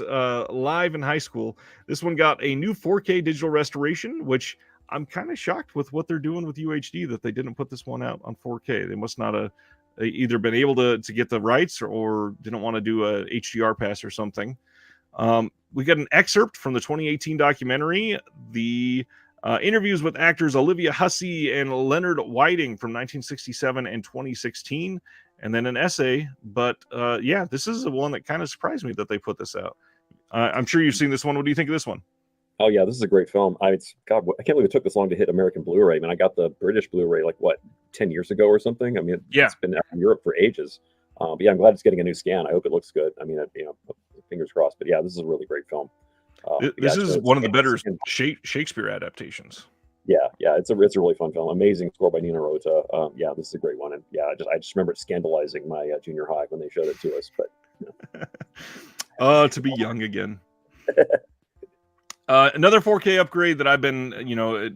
live in high school. This one got a new 4K digital restoration, which I'm kind of shocked with what they're doing with UHD that they didn't put this one out on 4K. They must not have either been able to get the rights or didn't want to do a HDR pass or something. We got an excerpt from the 2018 documentary, the interviews with actors Olivia Hussey and Leonard Whiting from 1967 and 2016, and then an essay. But yeah, this is the one that kind of surprised me that they put this out. I'm sure you've seen this one. What do you think of this one? Oh yeah, this is a great film. God, I can't believe it took this long to hit American Blu-ray. I mean, I got the British Blu-ray like 10 years ago or something. I mean, it's been out in Europe for ages. But yeah, I'm glad it's getting a new scan. I hope it looks good. I mean, fingers crossed. But yeah, this is a really great film. This is one of the better Shakespeare adaptations. Yeah, it's a really fun film. Amazing score by Nina Rota. Yeah, this is a great one. And yeah, I just remember it scandalizing my junior high when they showed it to us. But to be young again. Another 4K upgrade that I've been,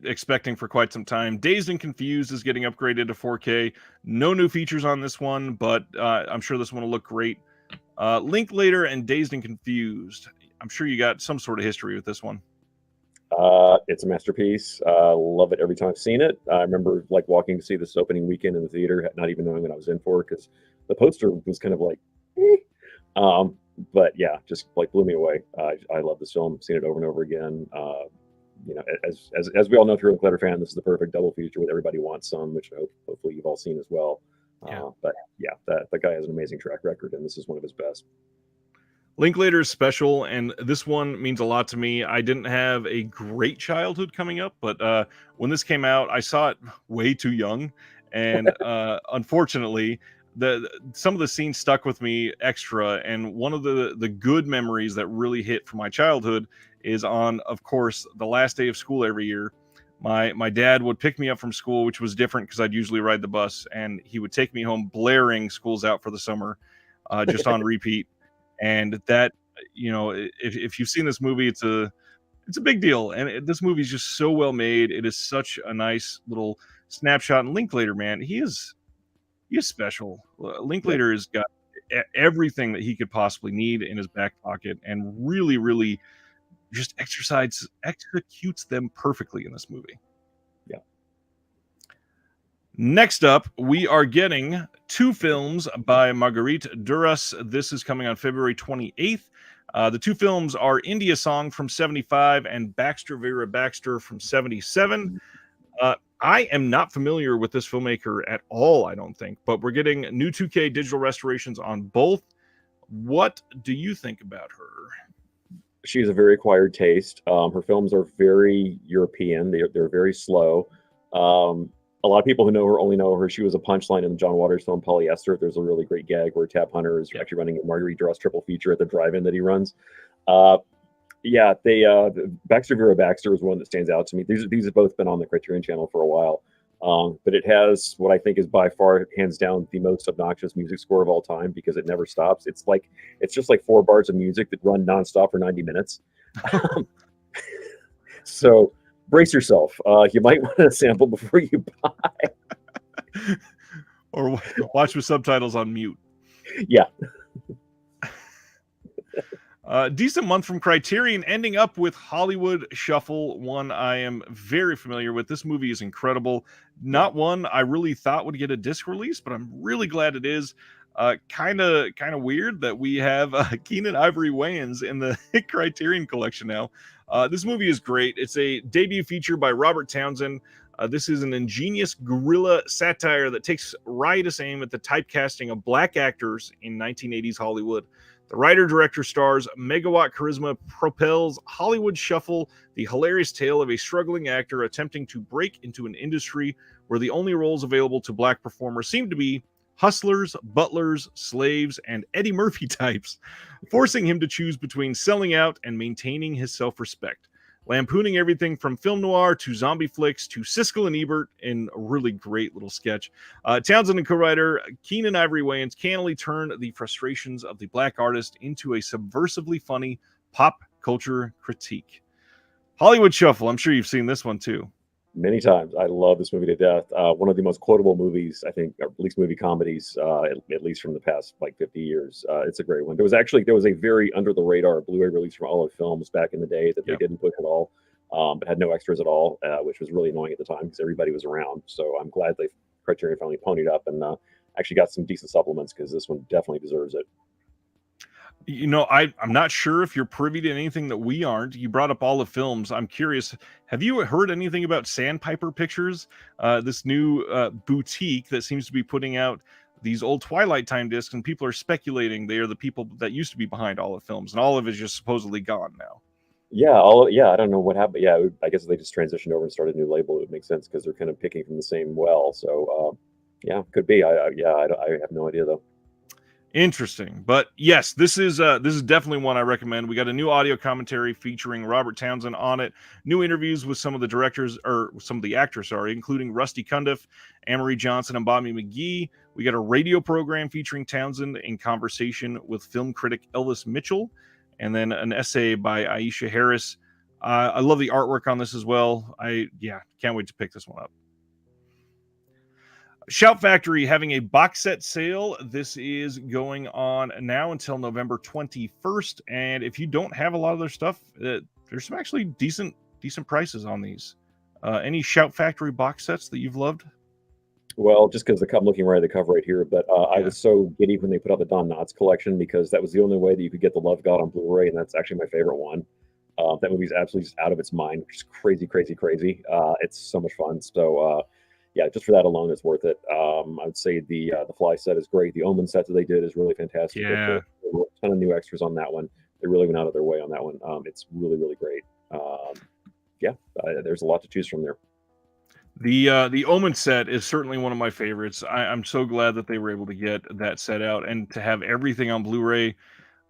expecting for quite some time. Dazed and Confused is getting upgraded to 4K. No new features on this one, but I'm sure this one will look great. Linklater and Dazed and Confused. I'm sure you got some sort of history with this one. It's a masterpiece. Love it every time I've seen it. I remember like walking to see this opening weekend in the theater, not even knowing what I was in for because the poster was kind of like, but yeah, just like blew me away. I love this film. Seen it over and over again. As we all know, if you're a Linklater fan, this is the perfect double feature with Everybody Wants Some, which hopefully you've all seen as well. But yeah, that guy has an amazing track record, and this is one of his best. Linklater is special, and this one means a lot to me. I didn't have a great childhood coming up, but when this came out, I saw it way too young, and unfortunately, some of the scenes stuck with me extra. And one of the good memories that really hit from my childhood is on, of course, the last day of school every year. My dad would pick me up from school, which was different because I'd usually ride the bus, and he would take me home blaring "School's Out for the Summer" just on repeat. And that, if you've seen this movie, it's a big deal. And this movie is just so well made. It is such a nice little snapshot. And Linklater, man, he is special. Linklater has got everything that he could possibly need in his back pocket, and really, really just executes them perfectly in this movie. Yeah. Next up, we are getting two films by Marguerite Duras. This is coming on February 28th. The two films are India Song from 75 and Baxter Vera Baxter from 77. I am not familiar with this filmmaker at all, I don't think, but we're getting new 2K digital restorations on both. What do you think about her? She has a very acquired taste. Her films are very European. They're very slow. A lot of people who know her only know her. She was a punchline in the John Waters film Polyester. There's a really great gag where Tab Hunter is actually running a Marguerite Duras triple feature at the drive-in that he runs. Baxter Vera Baxter is one that stands out to me. These have both been on the Criterion channel for a while. But it has what I think is by far, hands down, the most obnoxious music score of all time because it never stops. It's just like 4 bars of music that run nonstop for 90 minutes. So brace yourself. You might want to sample before you buy. Or watch with subtitles on mute. Yeah. Decent month from Criterion, ending up with Hollywood Shuffle, one I am very familiar with. This movie is incredible. Not one I really thought would get a disc release, but I'm really glad it is. Kind of weird that we have Keenan Ivory Wayans in the Criterion collection now. This movie is great. It's a debut feature by Robert Townsend. This is an ingenious guerrilla satire that takes riotous aim at the typecasting of black actors in 1980s Hollywood. The writer-director stars megawatt charisma propels Hollywood Shuffle, the hilarious tale of a struggling actor attempting to break into an industry where the only roles available to black performers seem to be hustlers, butlers, slaves, and Eddie Murphy types, forcing him to choose between selling out and maintaining his self-respect. Lampooning everything from film noir to zombie flicks to Siskel and Ebert in a really great little sketch. Townsend and co-writer Keenan Ivory Wayans cannily turn the frustrations of the black artist into a subversively funny pop culture critique. Hollywood Shuffle, I'm sure you've seen this one too. Many times. I love this movie to death. One of the most quotable movies, I think, or at least movie comedies, at least from the past like 50 years. It's a great one. There was a very under the radar Blu-ray release from Olive Films back in the day that they didn't put at all, but had no extras at all, which was really annoying at the time because everybody was around. So I'm glad they Criterion finally ponied up and actually got some decent supplements because this one definitely deserves it. You know, I'm not sure if you're privy to anything that we aren't. You brought up Olive Films. I'm curious, have you heard anything about Sandpiper Pictures, this new boutique that seems to be putting out these old Twilight Time discs, and people are speculating they are the people that used to be behind Olive Films, and Olive is just supposedly gone now. Yeah, I don't know what happened. Yeah, I guess if they just transitioned over and started a new label, it would make sense because they're kind of picking from the same well. So, yeah, could be. I have no idea though. Interesting, but yes, this is definitely one I recommend. We got a new audio commentary featuring Robert Townsend on it, new interviews with some of the directors or some of the actors, including Rusty Cundiff, Anne-Marie Johnson, and Bobby McGee. We got a radio program featuring Townsend in conversation with film critic Elvis Mitchell, and then an essay by Aisha Harris. I love the artwork on this as well. Can't wait to pick this one up. Shout Factory having a box set sale. This is going on now until November 21st. And if you don't have a lot of their stuff, there's some actually decent prices on these. Any Shout Factory box sets that you've loved? Well, just because I'm looking right at the cover right here, but I was so giddy when they put out the Don Knotts collection because that was the only way that you could get the Love God on Blu-ray, and that's actually my favorite one. That movie's absolutely just out of its mind, which is crazy. It's so much fun. So, yeah, just for that alone, it's worth it. I would say the Fly set is great. The Omen set that they did is really fantastic. Yeah, there were a ton of new extras on that one. They really went out of their way on that one. It's really great. There's a lot to choose from there. The Omen set is certainly one of my favorites. I'm so glad that they were able to get that set out and to have everything on Blu-ray.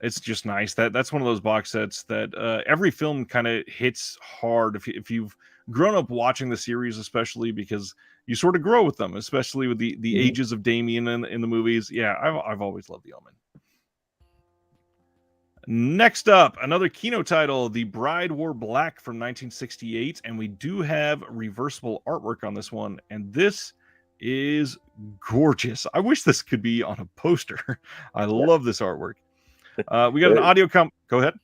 It's just nice. That's one of those box sets that every film kind of hits hard if you've grown up watching the series, especially because you sort of grow with them, especially with the ages of Damien in the movies. Yeah, I've always loved The Omen. Next up, another Kino title, The Bride Wore Black from 1968, and we do have reversible artwork on this one, and this is gorgeous. I wish this could be on a poster. I love this artwork. We got an audio Go ahead.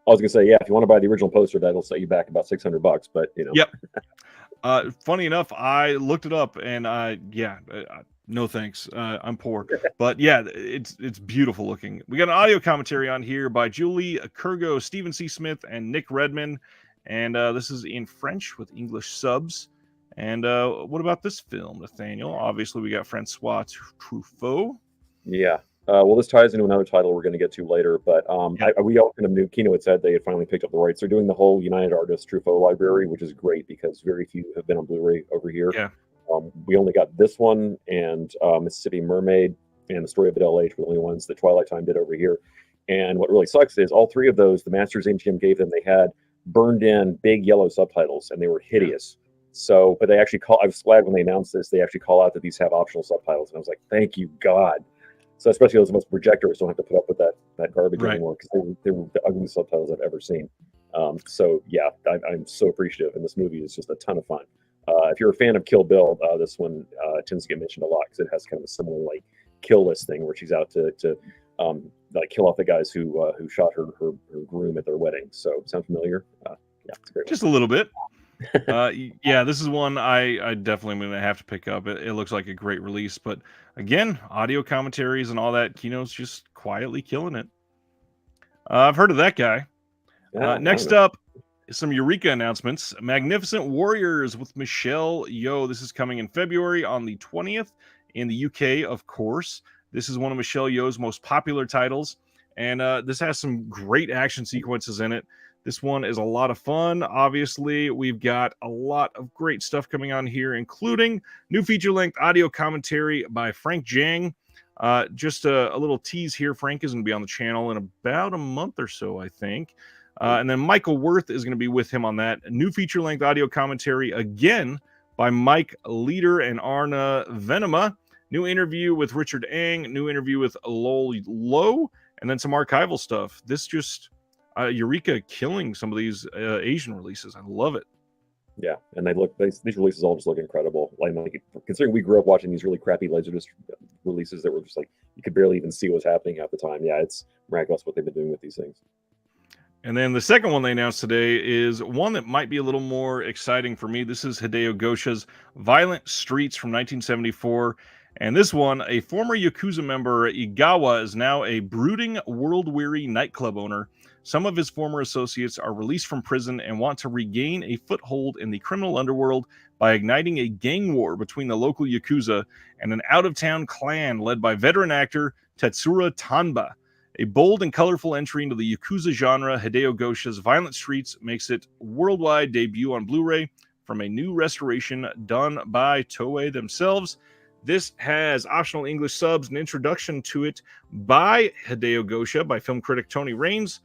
I was gonna say, yeah, if you want to buy the original poster, that'll set you back about $600, but you know. Yep. Funny enough, I looked it up, and no thanks. I'm poor, but yeah, it's beautiful looking. We got an audio commentary on here by Julie Kurgo, Stephen C. Smith, and Nick Redman, and this is in French with English subs. And what about this film, Nathaniel? Obviously, we got Francois Truffaut. Yeah. Well, this ties into another title we're going to get to later, but we all kind of knew. Kino had said they had finally picked up the rights. They're doing the whole United Artists Truffaut library, which is great because very few have been on Blu-ray over here. Yeah. We only got this one and Mississippi Mermaid and The Story of Adele H were the only ones that Twilight Time did over here. And what really sucks is all three of those, the Masters MGM gave them, they had burned in big yellow subtitles and they were hideous. So, but they actually I was glad when they announced this, they actually call out that these have optional subtitles. And I was like, thank you, God. So especially those of us projectors don't have to put up with that garbage anymore because they were the ugliest subtitles I've ever seen. So yeah, I'm so appreciative. And this movie is just a ton of fun. If you're a fan of Kill Bill, this one tends to get mentioned a lot because it has kind of a similar like kill list thing where she's out to like kill off the guys who shot her groom at their wedding. So sound familiar? Yeah, it's great. Just a little bit. Yeah, this is one I definitely am going to have to pick up. It looks like a great release, but again, audio commentaries and all that, Kino's just quietly killing it. I've heard of that guy. Yeah, I don't Next know. up, some Eureka announcements. Magnificent Warriors with Michelle Yeoh. This is coming in February on the 20th in the UK, of course. This is one of Michelle Yeoh's most popular titles, and this has some great action sequences in it. This one is a lot of fun. Obviously, we've got a lot of great stuff coming on here, including new feature-length audio commentary by Frank Jang. Just a little tease here. Frank is going to be on the channel in about a month or so, I think. And then Michael Worth is going to be with him on that. A new feature-length audio commentary again by Mike Leader and Arna Venema. New interview with Richard Ang. New interview with Lol Low. And then some archival stuff. This just Eureka killing some of these Asian releases. I love it. Yeah, and these releases all just look incredible. Like considering we grew up watching these really crappy Laserdisc releases that were just like you could barely even see what's happening half the time. Yeah, it's miraculous what they've been doing with these things. And then the second one they announced today is one that might be a little more exciting for me. This is Hideo Gosha's Violent Streets from 1974. And this one, a former Yakuza member, Igawa, is now a brooding, world-weary nightclub owner. Some of his former associates are released from prison and want to regain a foothold in the criminal underworld by igniting a gang war between the local Yakuza and an out-of-town clan led by veteran actor Tetsura Tanba. A bold and colorful entry into the Yakuza genre, Hideo Gosha's Violent Streets makes its worldwide debut on Blu-ray from a new restoration done by Toei themselves. This has optional English subs and introduction to it by Hideo Gosha, by film critic Tony Raines.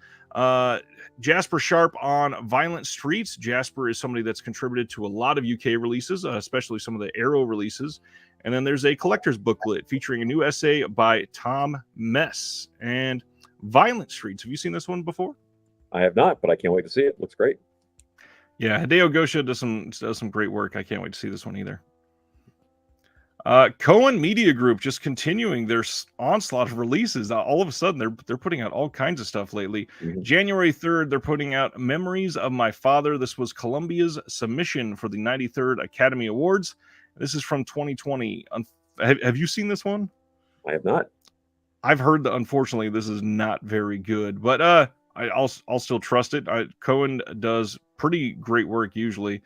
Jasper Sharp on Violent Streets. Jasper is somebody that's contributed to a lot of UK releases, especially some of the Arrow releases. And then there's a collector's booklet featuring a new essay by Tom Mess and Violent Streets. Have you seen this one before? I have not, but I can't wait to see it. Looks great. Yeah, Hideo Gosha does some great work. I can't wait to see this one either. Cohen Media Group just continuing their onslaught of releases. All of a sudden, they're putting out all kinds of stuff lately. Mhm. January 3rd, they're putting out Memories of My Father. This was Columbia's submission for the 93rd Academy Awards. This is from 2020. Have you seen this one? I have not. I've heard that unfortunately this is not very good, but I'll still trust it. Cohen does pretty great work usually.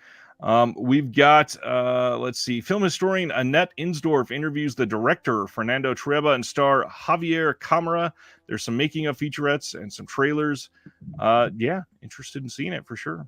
We've got, let's see, film historian Annette Insdorf interviews the director, Fernando Trueba, and star Javier Camara. There's some making of featurettes and some trailers. Yeah, interested in seeing it for sure.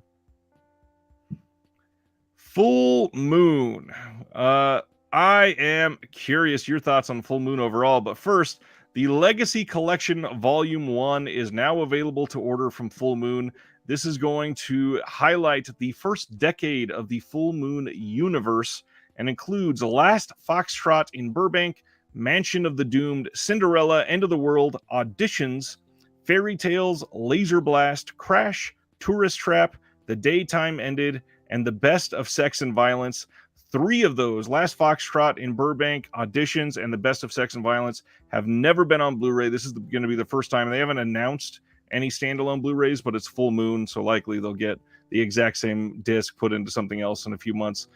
Full Moon. I am curious your thoughts on Full Moon overall, but first, the Legacy Collection Volume 1 is now available to order from Full Moon. This is going to highlight the first decade of the Full Moon universe and includes Last Foxtrot in Burbank, Mansion of the Doomed, Cinderella, End of the World, Auditions, Fairy Tales, Laser Blast, Crash, Tourist Trap, The Daytime Ended, and The Best of Sex and Violence. 3 of those, Last Foxtrot in Burbank, Auditions, and The Best of Sex and Violence, have never been on Blu-ray. This is going to be the first time. They haven't announced any standalone Blu-rays, but it's Full Moon, so likely they'll get the exact same disc put into something else in a few months.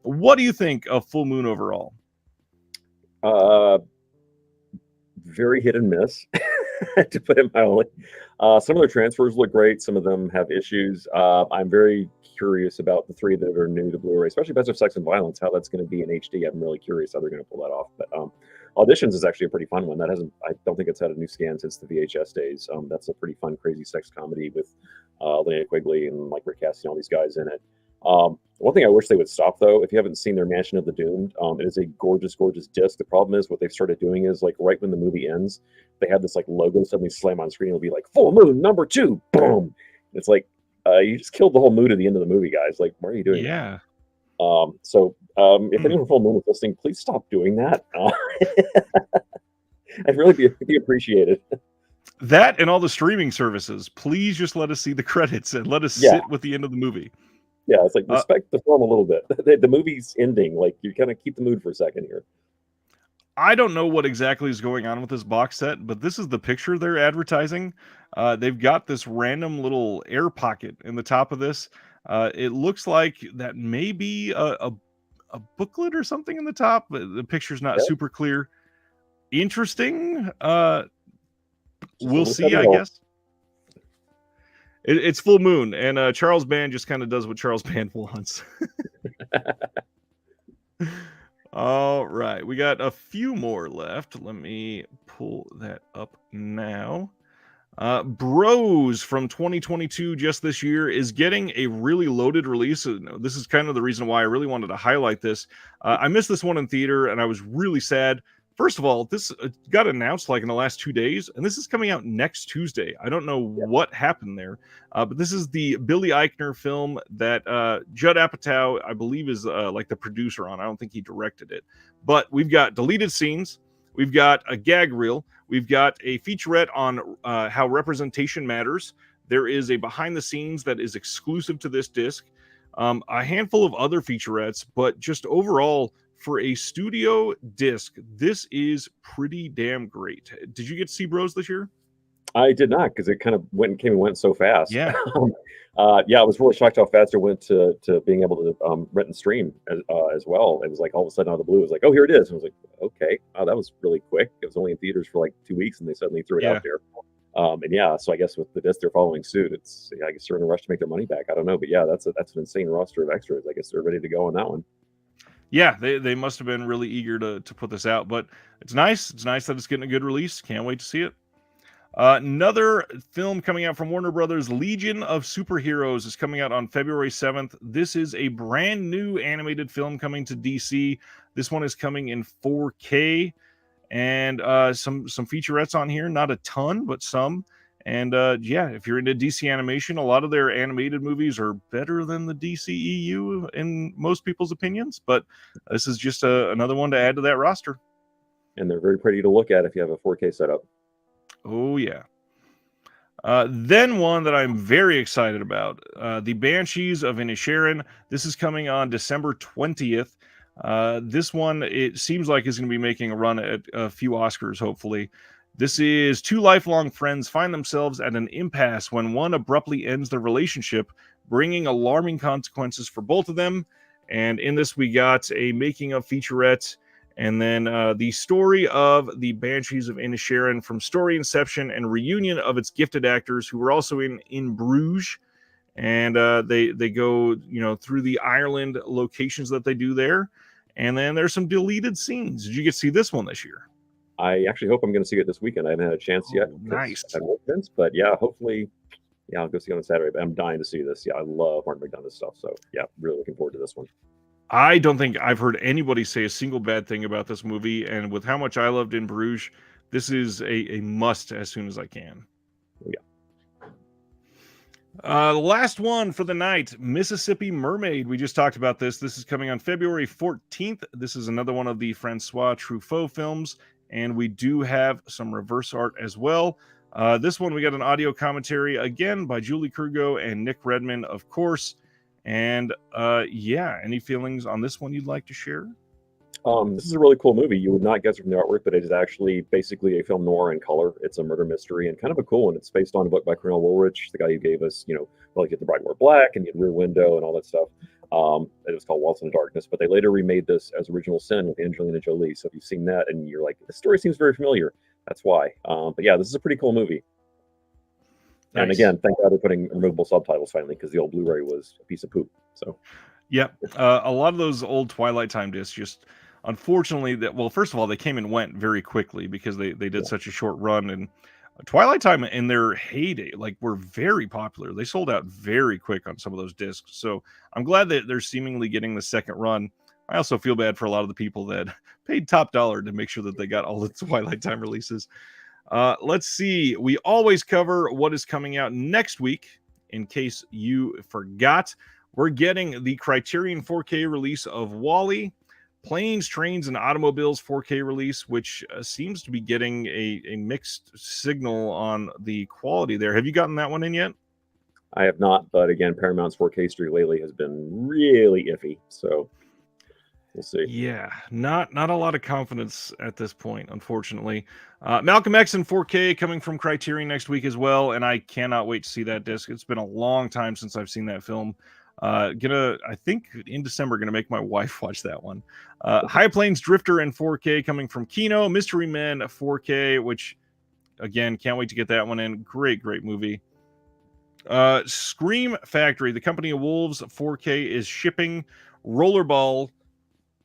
What do you think of Full Moon overall? Very hit and miss, to put it mildly. Some of their transfers look great. Some of them have issues. I'm very curious about the 3 that are new to Blu-ray, especially Best of Sex and Violence, how that's going to be in HD. I'm really curious how they're going to pull that off. But Auditions is actually a pretty fun one. I don't think it's had a new scan since the VHS days. That's a pretty fun, crazy sex comedy with Linnea Quigley and like Rick Astley and all these guys in it. One thing I wish they would stop, though, if you haven't seen their Mansion of the Doomed, it is a gorgeous, gorgeous disc. The problem is what they've started doing is like right when the movie ends, they have this like logo suddenly slam on screen. It'll be like Full Moon number 2, boom. It's like you just killed the whole mood of the end of the movie, guys. Like, why are you doing Yeah. that? If anyone from Full Moon is listening, please stop doing that. I'd really be appreciated. That and all the streaming services. Please just let us see the credits and let us sit with the end of the movie. Yeah, it's like respect the film a little bit. The movie's ending. Like, you kind of keep the mood for a second here. I don't know what exactly is going on with this box set, but this is the picture they're advertising. They've got this random little air pocket in the top of this. It looks like that may be a booklet or something in the top, but the picture's not super clear. Interesting. We'll see, I guess. It's full moon, and Charles Band just kind of does what Charles Band wants. All right, we got a few more left. Let me pull that up now. Bros from 2022, just this year, is getting a really loaded release. This is kind of the reason why I really wanted to highlight this. I missed this one in theater, and I was really sad. First of all, this got announced like in the last 2 days, and this is coming out next Tuesday. I don't know what happened there, but this is the Billy Eichner film that Judd Apatow, I believe, is like the producer on. I don't think he directed it. But we've got deleted scenes. We've got a gag reel. We've got a featurette on how representation matters. There is a behind the scenes that is exclusive to this disc. A handful of other featurettes, but just overall, for a studio disc, this is pretty damn great. Did you get to see Bros this year? I did not, because it kind of came and went so fast. Yeah. I was really shocked how fast it went to being able to rent and stream as well. It was like all of a sudden out of the blue, it was like, oh, here it is. And I was like, okay, that was really quick. It was only in theaters for like 2 weeks, and they suddenly threw it out there. So I guess with the disc, they're following suit. I guess they're in a rush to make their money back. I don't know, but yeah, that's an insane roster of extras. I guess they're ready to go on that one. Yeah, they must have been really eager to put this out, but it's nice. It's nice that it's getting a good release. Can't wait to see it. Another film coming out from Warner Brothers, Legion of Superheroes, is coming out on February 7th. This is a brand new animated film coming to DC. This one is coming in 4K, and some featurettes on here. Not a ton, but some. And if you're into DC animation, a lot of their animated movies are better than the DCEU in most people's opinions. But this is just another one to add to that roster. And they're very pretty to look at if you have a 4K setup. Oh, yeah. Then one that I'm very excited about, the Banshees of Inisherin. This is coming on December 20th. This one, it seems like, is going to be making a run at a few Oscars, hopefully. This is two lifelong friends find themselves at an impasse when one abruptly ends their relationship, bringing alarming consequences for both of them. And in this, we got a making of featurette, and then the story of the Banshees of Inisherin, from story inception and reunion of its gifted actors who were also in Bruges. And they go through the Ireland locations that they do there. And then there's some deleted scenes. Did you get to see this one this year? I actually hope I'm going to see it this weekend. I haven't had a chance yet. Nice. But yeah, hopefully, I'll go see it on Saturday. But I'm dying to see this. Yeah, I love Martin McDonagh's stuff. So yeah, really looking forward to this one. I don't think I've heard anybody say a single bad thing about this movie. And with how much I loved In Bruges, this is a must as soon as I can. Yeah. The last one for the night, Mississippi Mermaid. We just talked about this. This is coming on February 14th. This is another one of the Francois Truffaut films. And we do have some reverse art as well. This one, we got an audio commentary, again, by Julie Krugo and Nick Redman, of course. And any feelings on this one you'd like to share? This is a really cool movie. You would not guess it from the artwork, but it is actually basically a film noir in color. It's a murder mystery and kind of a cool one. It's based on a book by Cornell Woolrich, the guy who gave us, you Get the Bride Wore Black and Rear Window and all that stuff. It was called Waltz in the Darkness, but they later remade this as Original Sin with Angelina Jolie. So if you've seen that and you're like, the story seems very familiar, that's why. But yeah, this is a pretty cool movie. Nice. And again, thank God they're putting removable subtitles finally, because the old Blu-ray was a piece of poop. So yeah, a lot of those old Twilight Time discs just, unfortunately, first of all, they came and went very quickly because they did such a short run. And Twilight Time in their heyday, were very popular. They sold out very quick on some of those discs. So I'm glad that they're seemingly getting the second run. I also feel bad for a lot of the people that paid top dollar to make sure that they got all the Twilight Time releases. Let's see. We always cover what is coming out next week. In case you forgot, we're getting the Criterion 4K release of WALL-E. Planes, Trains, and Automobiles 4K release, which seems to be getting a mixed signal on the quality there. Have you gotten that one in yet? I have not, but again, Paramount's 4K streak lately has been really iffy, so we'll see. Yeah, not a lot of confidence at this point, unfortunately. Malcolm X in 4K coming from Criterion next week as well, and I cannot wait to see that disc. It's been a long time since I've seen that film. I think in December, gonna make my wife watch that one. High Plains Drifter in 4K coming from Kino. Mystery Men 4K, which again, can't wait to get that one in. Great movie. Scream Factory, the Company of Wolves 4K is shipping. Rollerball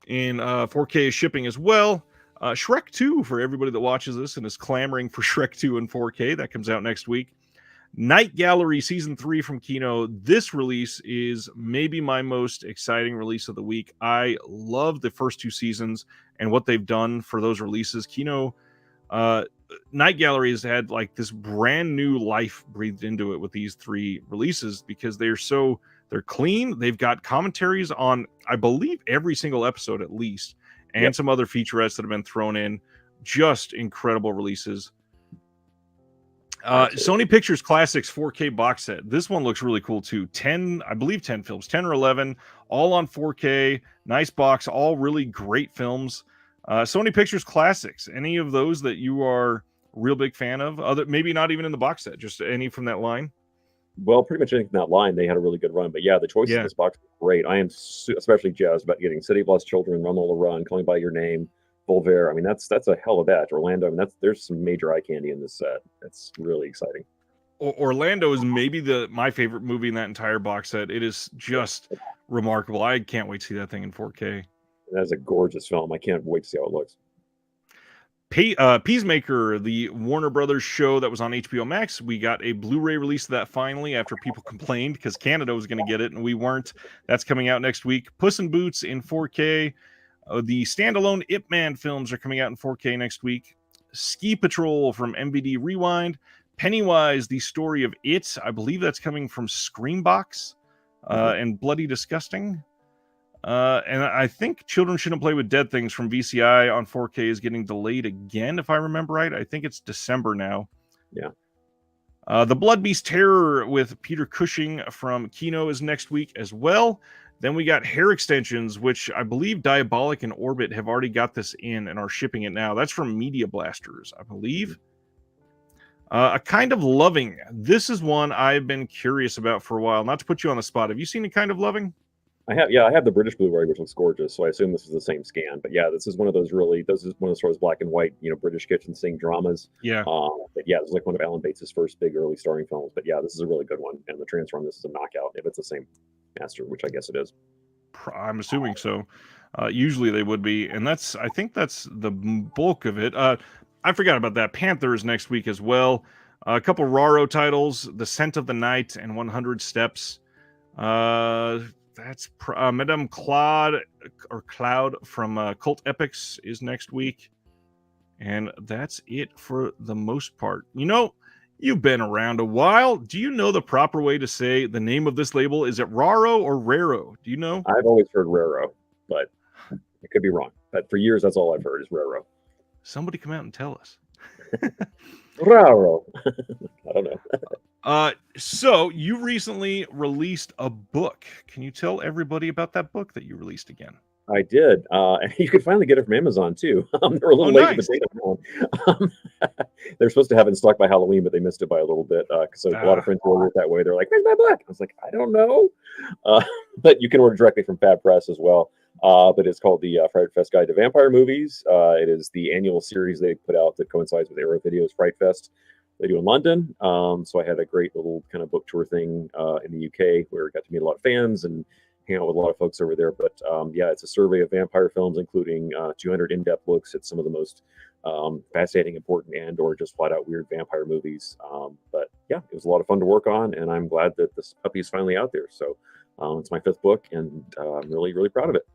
in 4K is shipping as well. Shrek 2 for everybody that watches this and is clamoring for Shrek 2 in 4K. That comes out next week. Night Gallery Season 3 from Kino. This release is maybe my most exciting release of the week. I love the first 2 seasons and what they've done for those releases. Kino, Night Gallery has had like this brand new life breathed into it with these 3 releases because they're clean. They've got commentaries on, I believe, every single episode at least, and some other featurettes that have been thrown in. Just incredible releases. Sony Pictures Classics 4K box set. This one looks really cool too. 10 films, 10 or 11, all on 4K. Nice box, all really great films. Sony Pictures Classics. Any of those that you are a real big fan of? Other, maybe not even in the box set, just any from that line? Well, pretty much anything from that line, they had a really good run. But yeah, the choices in this box are great. I am especially jazzed about getting City of Lost Children, Run Lola Run, Calling By Your Name, Volver. I mean, that's a hell of a batch. Orlando. I mean, there's some major eye candy in this set. It's really exciting. Orlando is maybe my favorite movie in that entire box set. It is just remarkable. I can't wait to see that thing in 4K. That is a gorgeous film. I can't wait to see how it looks. Peacemaker, the Warner Brothers show that was on HBO Max. We got a Blu-ray release of that finally after people complained because Canada was going to get it and we weren't. That's coming out next week. Puss in Boots in 4K. The standalone Ip Man films are coming out in 4K next week. Ski Patrol from MVD Rewind. Pennywise, the story of It. I believe that's coming from Screambox. And Bloody Disgusting. And I think Children Shouldn't Play with Dead Things from VCI on 4K is getting delayed again, if I remember right. I think it's December now. Yeah. The Blood Beast Terror with Peter Cushing from Kino is next week as well. Then we got Hair Extensions, which I believe Diabolic and Orbit have already got this in and are shipping it now. That's from Media Blasters, I believe. A Kind of Loving. This is one I've been curious about for a while. Not to put you on the spot. Have you seen A Kind of Loving? I have the British Blu-ray, which looks gorgeous. So I assume this is the same scan. But yeah, this is one of those sort of black and white, British kitchen sink dramas. Yeah. But yeah, this is like one of Alan Bates' first big early starring films. But yeah, this is a really good one. And the transfer on this is a knockout if it's the same master, which I guess it is. I'm assuming so. Usually they would be. And I think that's the bulk of it. I forgot about that. Panther is next week as well. A couple Raro titles, The Scent of the Night and 100 Steps. That's Madame Cloud from Cult Epics is next week. And that's it for the most part. You've been around a while. Do you know the proper way to say the name of this label? Is it Raro or Raro? Do you know? I've always heard Raro, but I could be wrong. But for years, that's all I've heard is Raro. Somebody come out and tell us. Raro. I don't know. So you recently released a book. Can you tell everybody about that book that you released again? I did. And you could finally get it from Amazon too. They were a little late with the data. They're supposed to have it in stock by Halloween, but they missed it by a little bit. So a lot of friends ordered it that way. They're like, "Where's my book?" I was like, "I don't know." But you can order directly from Fab Press as well. But it's called the Fright Fest Guide to Vampire Movies. It is the annual series they put out that coincides with Arrow Video's Fright Fest they do in London. So I had a great little kind of book tour thing in the UK where I got to meet a lot of fans and hang out with a lot of folks over there. But yeah, it's a survey of vampire films, including 200 in-depth looks at some of the most fascinating, important, and or just flat out weird vampire movies. But yeah, it was a lot of fun to work on, and I'm glad that this puppy is finally out there. So it's my 5th book, and I'm really, really proud of it.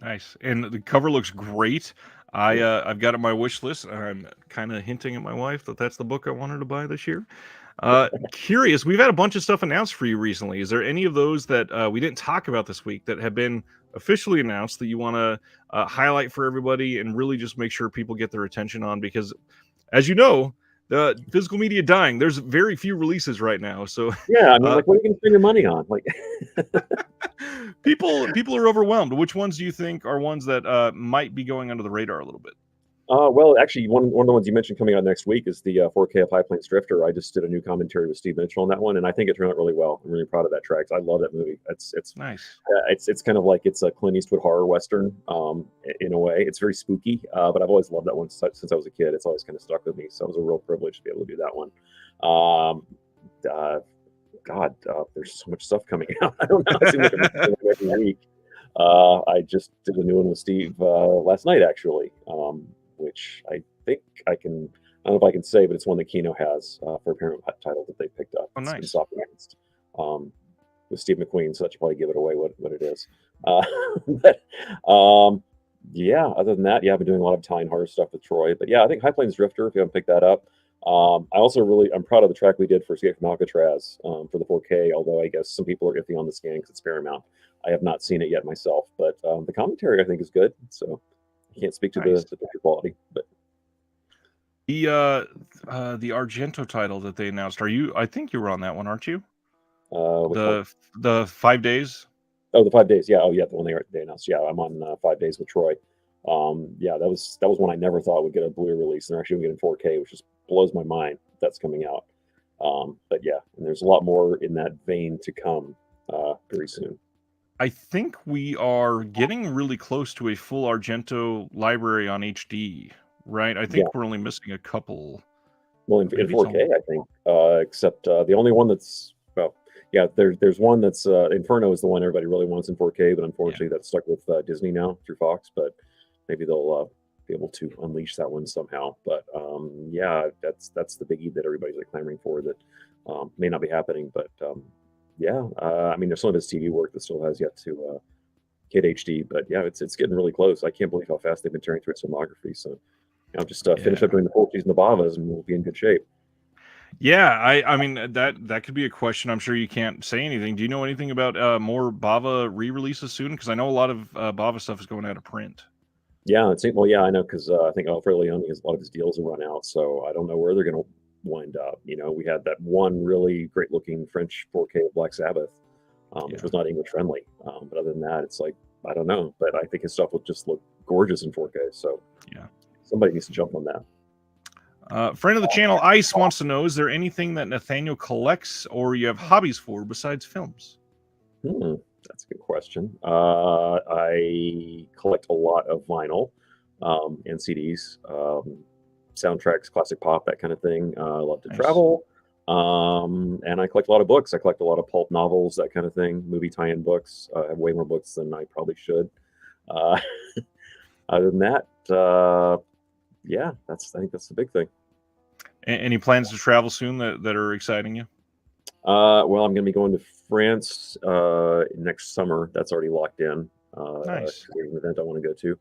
Nice. And the cover looks great. I've got it on my wish list. I'm kind of hinting at my wife that that's the book I want her to buy this year. Curious, we've had a bunch of stuff announced for you recently. Is there any of those that we didn't talk about this week that have been officially announced that you want to highlight for everybody and really just make sure people get their attention on? Because, as you know, the physical media dying. There's very few releases right now. So yeah, I mean, like, what are you going to spend your money on? Like, people are overwhelmed. Which ones do you think are ones that might be going under the radar a little bit? Well, actually, one of the ones you mentioned coming out next week is the 4K of High Plains Drifter. I just did a new commentary with Steve Mitchell on that one, and I think it turned out really well. I'm really proud of that track. I love that movie. Nice. It's kind of like it's a Clint Eastwood horror western in a way. It's very spooky, but I've always loved that one since I was a kid. It's always kind of stuck with me. So it was a real privilege to be able to do that one. God, there's so much stuff coming out. I don't know. It seems like I'm every week. I just did a new one with Steve last night, actually, which I think I don't know if I can say, but it's one that Kino has for a Paramount title that they picked up. Oh, It's been nice. soft announced with Steve McQueen, so that should probably give it away what it is. But yeah, other than that, yeah, I've been doing a lot of Italian horror stuff with Troy. But yeah, I think High Plains Drifter, if you haven't picked that up. I'm proud of the track we did for Escape from Alcatraz for the 4K, although I guess some people are iffy on the scan because it's Paramount. I have not seen it yet myself, but the commentary I think is good. So I can't speak to Nice. the picture quality, but The Argento title that they announced. I think you were on that one, aren't you? which one? The 5 days. Oh, the 5 days. Yeah. Oh, yeah. The one they announced. Yeah, I'm on 5 days with Troy. Yeah, that was one I never thought would get a Blu-ray release, and they're actually getting 4K, which just blows my mind. That's coming out. But yeah, and there's a lot more in that vein to come very soon. I think we are getting really close to a full Argento library on HD, right? I think we're only missing a couple. Well, in 4K, I think, except the only one that's yeah, there's one that's Inferno is the one everybody really wants in 4K, but unfortunately that's stuck with Disney now through Fox. But maybe they'll be able to unleash that one somehow. But yeah, that's the biggie that everybody's like clamoring for that may not be happening. But yeah, I mean, there's some of his TV work that still has yet to hit HD. But yeah, it's getting really close. I can't believe how fast they've been turning through its filmography. So just finish up doing the Fulcis and the Bavas, and we'll be in good shape. Yeah, I mean that could be a question. I'm sure you can't say anything. Do you know anything about more Bava re-releases soon? Because I know a lot of Bava stuff is going out of print. Yeah, well, yeah, I know because I think Alfred Leone has a lot of his deals have run out, so I don't know where they're going to wind up. You know, we had that one really great looking French 4K of Black Sabbath, which was not English friendly. But other than that, it's like I don't know. But I think his stuff will just look gorgeous in 4K. So yeah, somebody needs to jump on that. Friend of the channel, Ice wants to know: is there anything that Nathaniel collects or you have hobbies for besides films? That's a good question. I collect a lot of vinyl and CDs, soundtracks, classic pop, that kind of thing. I love to travel. And I collect a lot of books. I collect a lot of pulp novels, that kind of thing, movie tie-in books. I have way more books than I probably should. Other than that, yeah, I think that's the big thing. Any plans to travel soon that are exciting you? Well, I'm going to be going to France next summer. That's already locked in. Nice. There's an event I want to go to.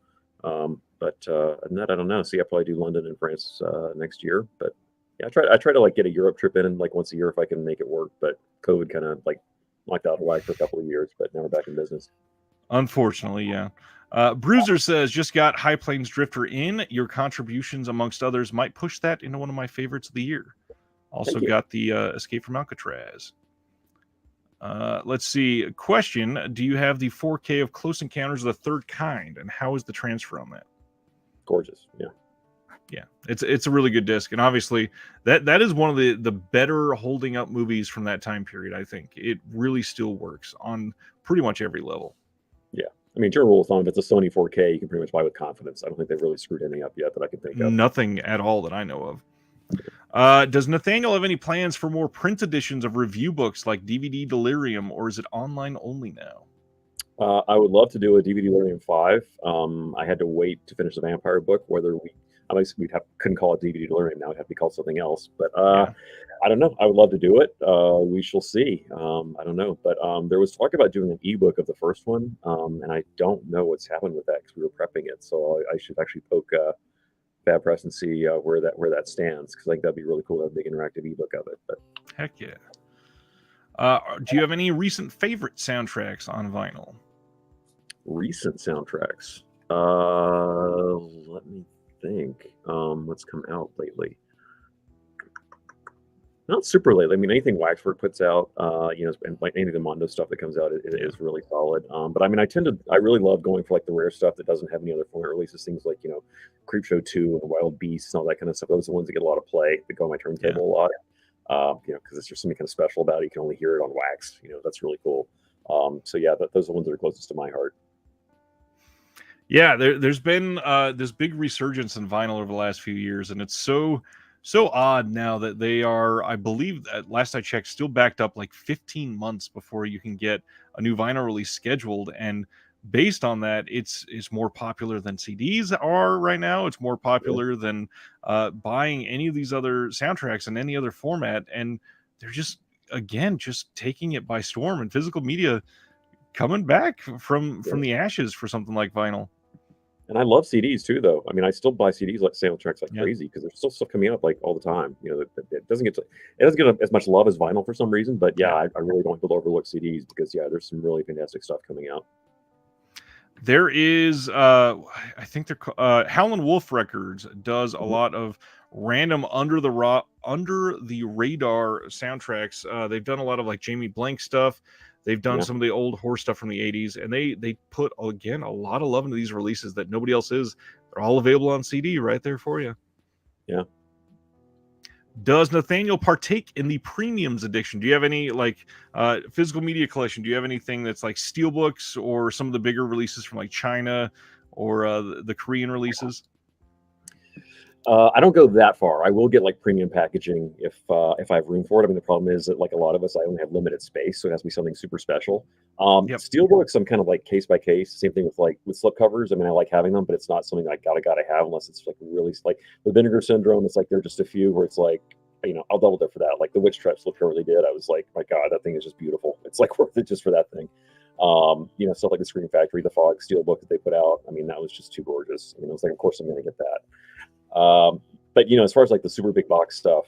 But other than that, I don't know. See, I'll probably do London and France next year. But yeah, I try to like get a Europe trip in like once a year if I can make it work. But COVID kind of like knocked out of whack for a couple of years. But now we're back in business. Unfortunately, yeah. Bruiser says, just got High Plains Drifter in. Your contributions, amongst others, might push that into one of my favorites of the year. Also got the Escape from Alcatraz. Let's see. Question: do you have the 4K of Close Encounters of the Third Kind, and how is the transfer on that? Gorgeous, yeah. Yeah, it's a really good disc, and obviously that is one of the better holding up movies from that time period. I think it really still works on pretty much every level. Yeah, I mean, general rule of thumb, if it's a Sony 4K, you can pretty much buy with confidence. I don't think they've really screwed anything up yet that I can think of. Nothing at all that I know of. Does Nathaniel have any plans for more print editions of review books like DVD Delirium, or is it online only now? I would love to do a DVD Delirium 5. I had to wait to finish the Vampire book, whether couldn't call it DVD Delirium now. It'd have to be called something else. But I don't know. I would love to do it. We shall see. I don't know. But there was talk about doing an ebook of the first one. And I don't know what's happened with that because we were prepping it. So I should actually poke Fab Press and see where that stands, because I think that'd be really cool to have a big interactive ebook of it. But heck yeah. Do you have any recent favorite soundtracks on vinyl? Recent soundtracks. Let me think. What's come out lately? Not super late. I mean, anything Waxwork puts out, and like any of the Mondo stuff that comes out Yeah. is really solid. But I mean, I really love going for like the rare stuff that doesn't have any other format releases. Things like Creepshow 2 and Wild Beasts and all that kind of stuff. Those are the ones that get a lot of play. That go on my turntable a lot. Because it's just something kind of special about it. You can only hear it on wax. That's really cool. So yeah, those are the ones that are closest to my heart. Yeah, there's been this big resurgence in vinyl over the last few years, and it's so odd now that they are, I believe, at last I checked, still backed up like 15 months before you can get a new vinyl release scheduled. And based on that, it's more popular than CDs are right now. It's more popular than buying any of these other soundtracks in any other format, and they're just taking it by storm. And physical media coming back from the ashes for something like vinyl. And I love CDs too, though. I mean, I still buy CDs like soundtracks like crazy because there's still stuff coming out like all the time. It doesn't get as much love as vinyl for some reason, but I really don't feel to overlook CDs because there's some really fantastic stuff coming out. There is, I think they're Howlin' Wolf Records does a lot of random under the radar soundtracks. They've done a lot of like Jamie Blank stuff. They've done some of the old horror stuff from the 80s, and they put again a lot of love into these releases that nobody else is. They're all available on CD right there for you. Yeah. Does Nathaniel partake in the premiums addiction? Do you have any like physical media collection? Do you have anything that's like steelbooks or some of the bigger releases from like China or the Korean releases? I don't go that far. I will get like premium packaging if I have room for it. I mean, the problem is that like a lot of us, I only have limited space, so it has to be something super special. Steelbooks, I'm kind of like case by case. Same thing with slipcovers. I mean, I like having them, but it's not something I gotta have unless it's like really like the Vinegar Syndrome. It's like there are just a few where it's like I'll double dip for that. Like the Witch Trap slipcover they did, I was like, my God, that thing is just beautiful. It's like worth it just for that thing. Stuff like the Scream Factory, the Fog Steelbook that they put out. I mean, that was just too gorgeous. It was like, of course I'm gonna get that. But as far as like the super big box stuff,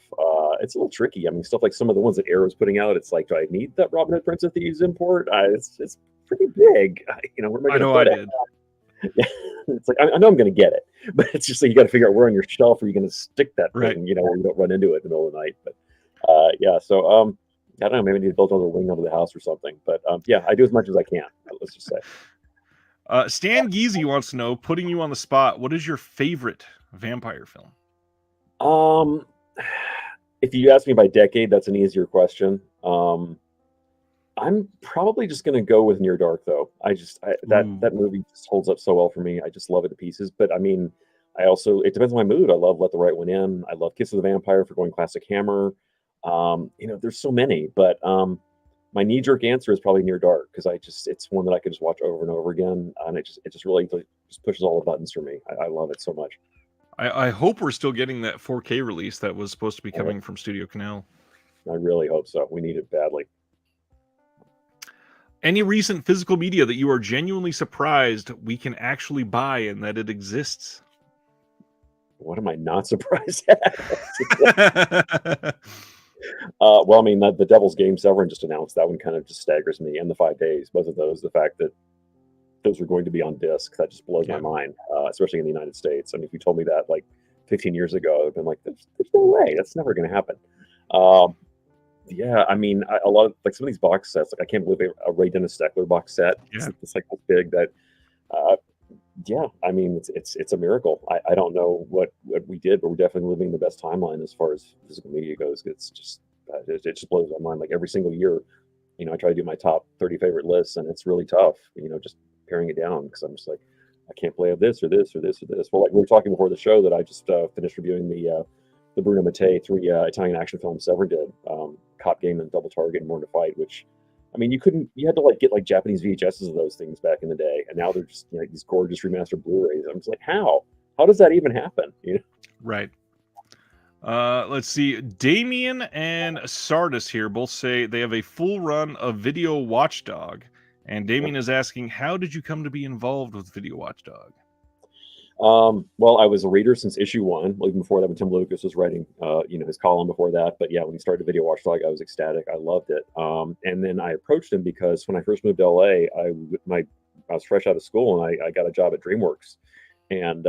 it's a little tricky. I mean, stuff like some of the ones that Arrow's putting out, it's like, do I need that Robin Hood Prince of Thieves import? It's pretty big. Where am I going to put it? It's like I know I'm going to get it, but it's just like you got to figure out where on your shelf are you going to stick that thing, where you don't run into it in the middle of the night. But so I don't know, maybe I need to build another wing under the house or something. But I do as much as I can. Let's just say. Stan Geezy wants to know, putting you on the spot, what is your favorite vampire film? If you ask me by decade, that's an easier question. I'm probably just gonna go with Near Dark, though. That movie just holds up so well for me. I just love it to pieces. But I mean, it depends on my mood. I love Let the Right One In. I love Kiss of the Vampire for going classic Hammer. There's so many, but my knee-jerk answer is probably Near Dark because it's one that I could just watch over and over again, and it just really just pushes all the buttons for me. I love it so much. I hope we're still getting that 4K release that was supposed to be coming from Studio Canal. I really hope so. We need it badly. Any recent physical media that you are genuinely surprised we can actually buy and that it exists? What am I not surprised at? Well, I mean, the Devil's Game Severin just announced. That one kind of just staggers me. And the 5 days, both of those, the fact that those are going to be on disc, that just blows my mind, especially in the United States. I mean, if you told me that like 15 years ago, I've been like, there's no way. That's never going to happen. I mean, a lot of like some of these box sets, like I can't believe a Ray Dennis Steckler box set. It's like this big that, I mean, it's a miracle. I don't know what we did, but we're definitely living the best timeline as far as physical media goes. It's just, it just blows my mind. Like every single year, I try to do my top 30 favorite lists, and it's really tough, just paring it down because I'm just like, I can't play this or this or this or this. Well, like we were talking before the show that I just finished reviewing the Bruno Mattei 3 Italian action films Severin did, Cop Game and Double Target and Born to Fight, which, I mean, you had to like get like Japanese VHSs of those things back in the day, and now they're just these gorgeous remastered Blu-rays. I'm just like, how does that even happen? Right. Let's see. Damien and Sardis here both say they have a full run of Video Watchdog. And Damien is asking, how did you come to be involved with Video Watchdog? Well, I was a reader since issue 1, even before that when Tim Lucas was writing, his column before that. But yeah, when he started Video Watchdog, I was ecstatic. I loved it. And then I approached him because when I first moved to LA, I was fresh out of school and I got a job at DreamWorks, and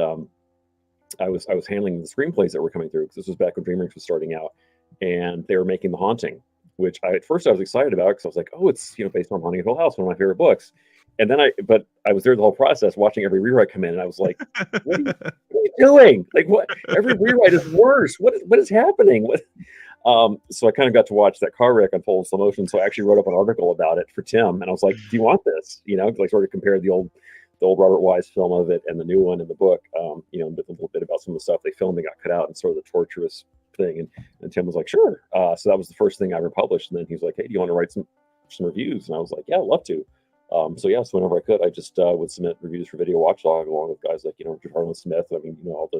I was handling the screenplays that were coming through because this was back when DreamWorks was starting out. and they were making The Haunting, which at first I was excited about because I was like, oh, it's based on Haunting of Hill House, one of my favorite books. And then I was there the whole process, watching every rewrite come in, and I was like, what are you doing? Like, what? Every rewrite is worse. What is happening? So I kind of got to watch that car wreck unfold in slow motion. So I actually wrote up an article about it for Tim, and I was like, do you want this? Like sort of compare the old Robert Wise film of it and the new one in the book. A little bit about some of the stuff they filmed and got cut out, and sort of the torturous thing. And Tim was like, sure. So that was the first thing I ever published. And then he was like, hey, do you want to write some reviews? And I was like, yeah, I'd love to. So whenever I could, I just would submit reviews for Video Watchdog along with guys like Richard Harlan Smith. I mean, all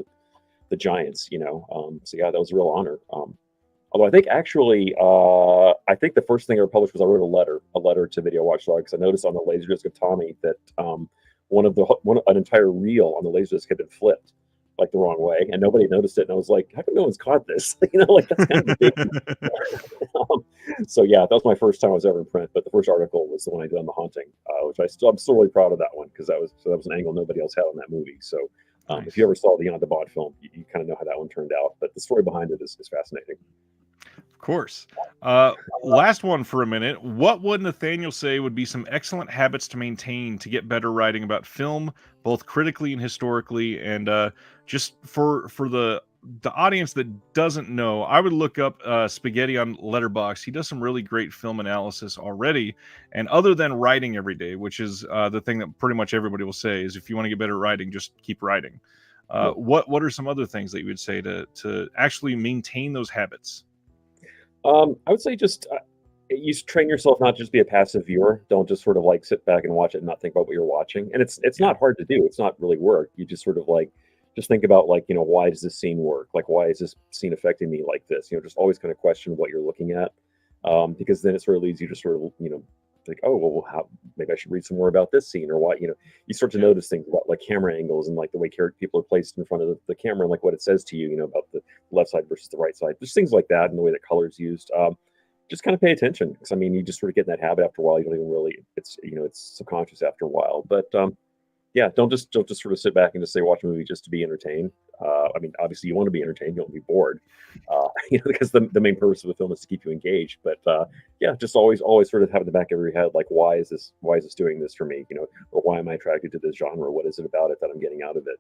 the giants. So yeah, that was a real honor. Although I think actually, I think the first thing I ever published was I wrote a letter to Video Watchdog, because I noticed on the Laserdisc of Tommy that an entire reel on the Laserdisc had been flipped like the wrong way, and nobody noticed it. And I was like, how come no one's caught this? Like that's kind of big. So yeah, that was my first time I was ever in print. But the first article was the one I did on The Haunting, which I'm still really proud of that one, because that was an angle nobody else had on that movie. So Nice. If you ever saw the the Bond film, you kind of know how that one turned out. But the story behind it is fascinating. Of course. Last one for a minute. What would Nathaniel say would be some excellent habits to maintain to get better writing about film, both critically and historically? And just for the audience that doesn't know, I would look up Spaghetti on Letterboxd. He does some really great film analysis already. And other than writing every day, which is the thing that pretty much everybody will say, is if you want to get better at writing, just keep writing. What are some other things that you would say to actually maintain those habits? I would say just you train yourself not just be a passive viewer. Don't just sort of like sit back and watch it and not think about what you're watching. And it's not hard to do. It's not really work. You just sort of like just think about like, why does this scene work? Like, why is this scene affecting me like this? Just always kind of question what you're looking at, because then it sort of leads you to sort of think, oh well, maybe I should read some more about this scene, or why you start to notice things about like camera angles and like the way people are placed in front of the camera, and like what it says to you, about the left side versus the right side. There's things like that, and the way that color is used. Just kind of pay attention, because you just sort of get in that habit after a while. You don't even really, it's subconscious after a while. But yeah, don't just sort of sit back and just say watch a movie just to be entertained. Obviously you want to be entertained, you don't want to be bored, because the main purpose of the film is to keep you engaged. But yeah, just always sort of have in the back of your head, like, why is this doing this for me? Or why am I attracted to this genre? What is it about it that I'm getting out of it?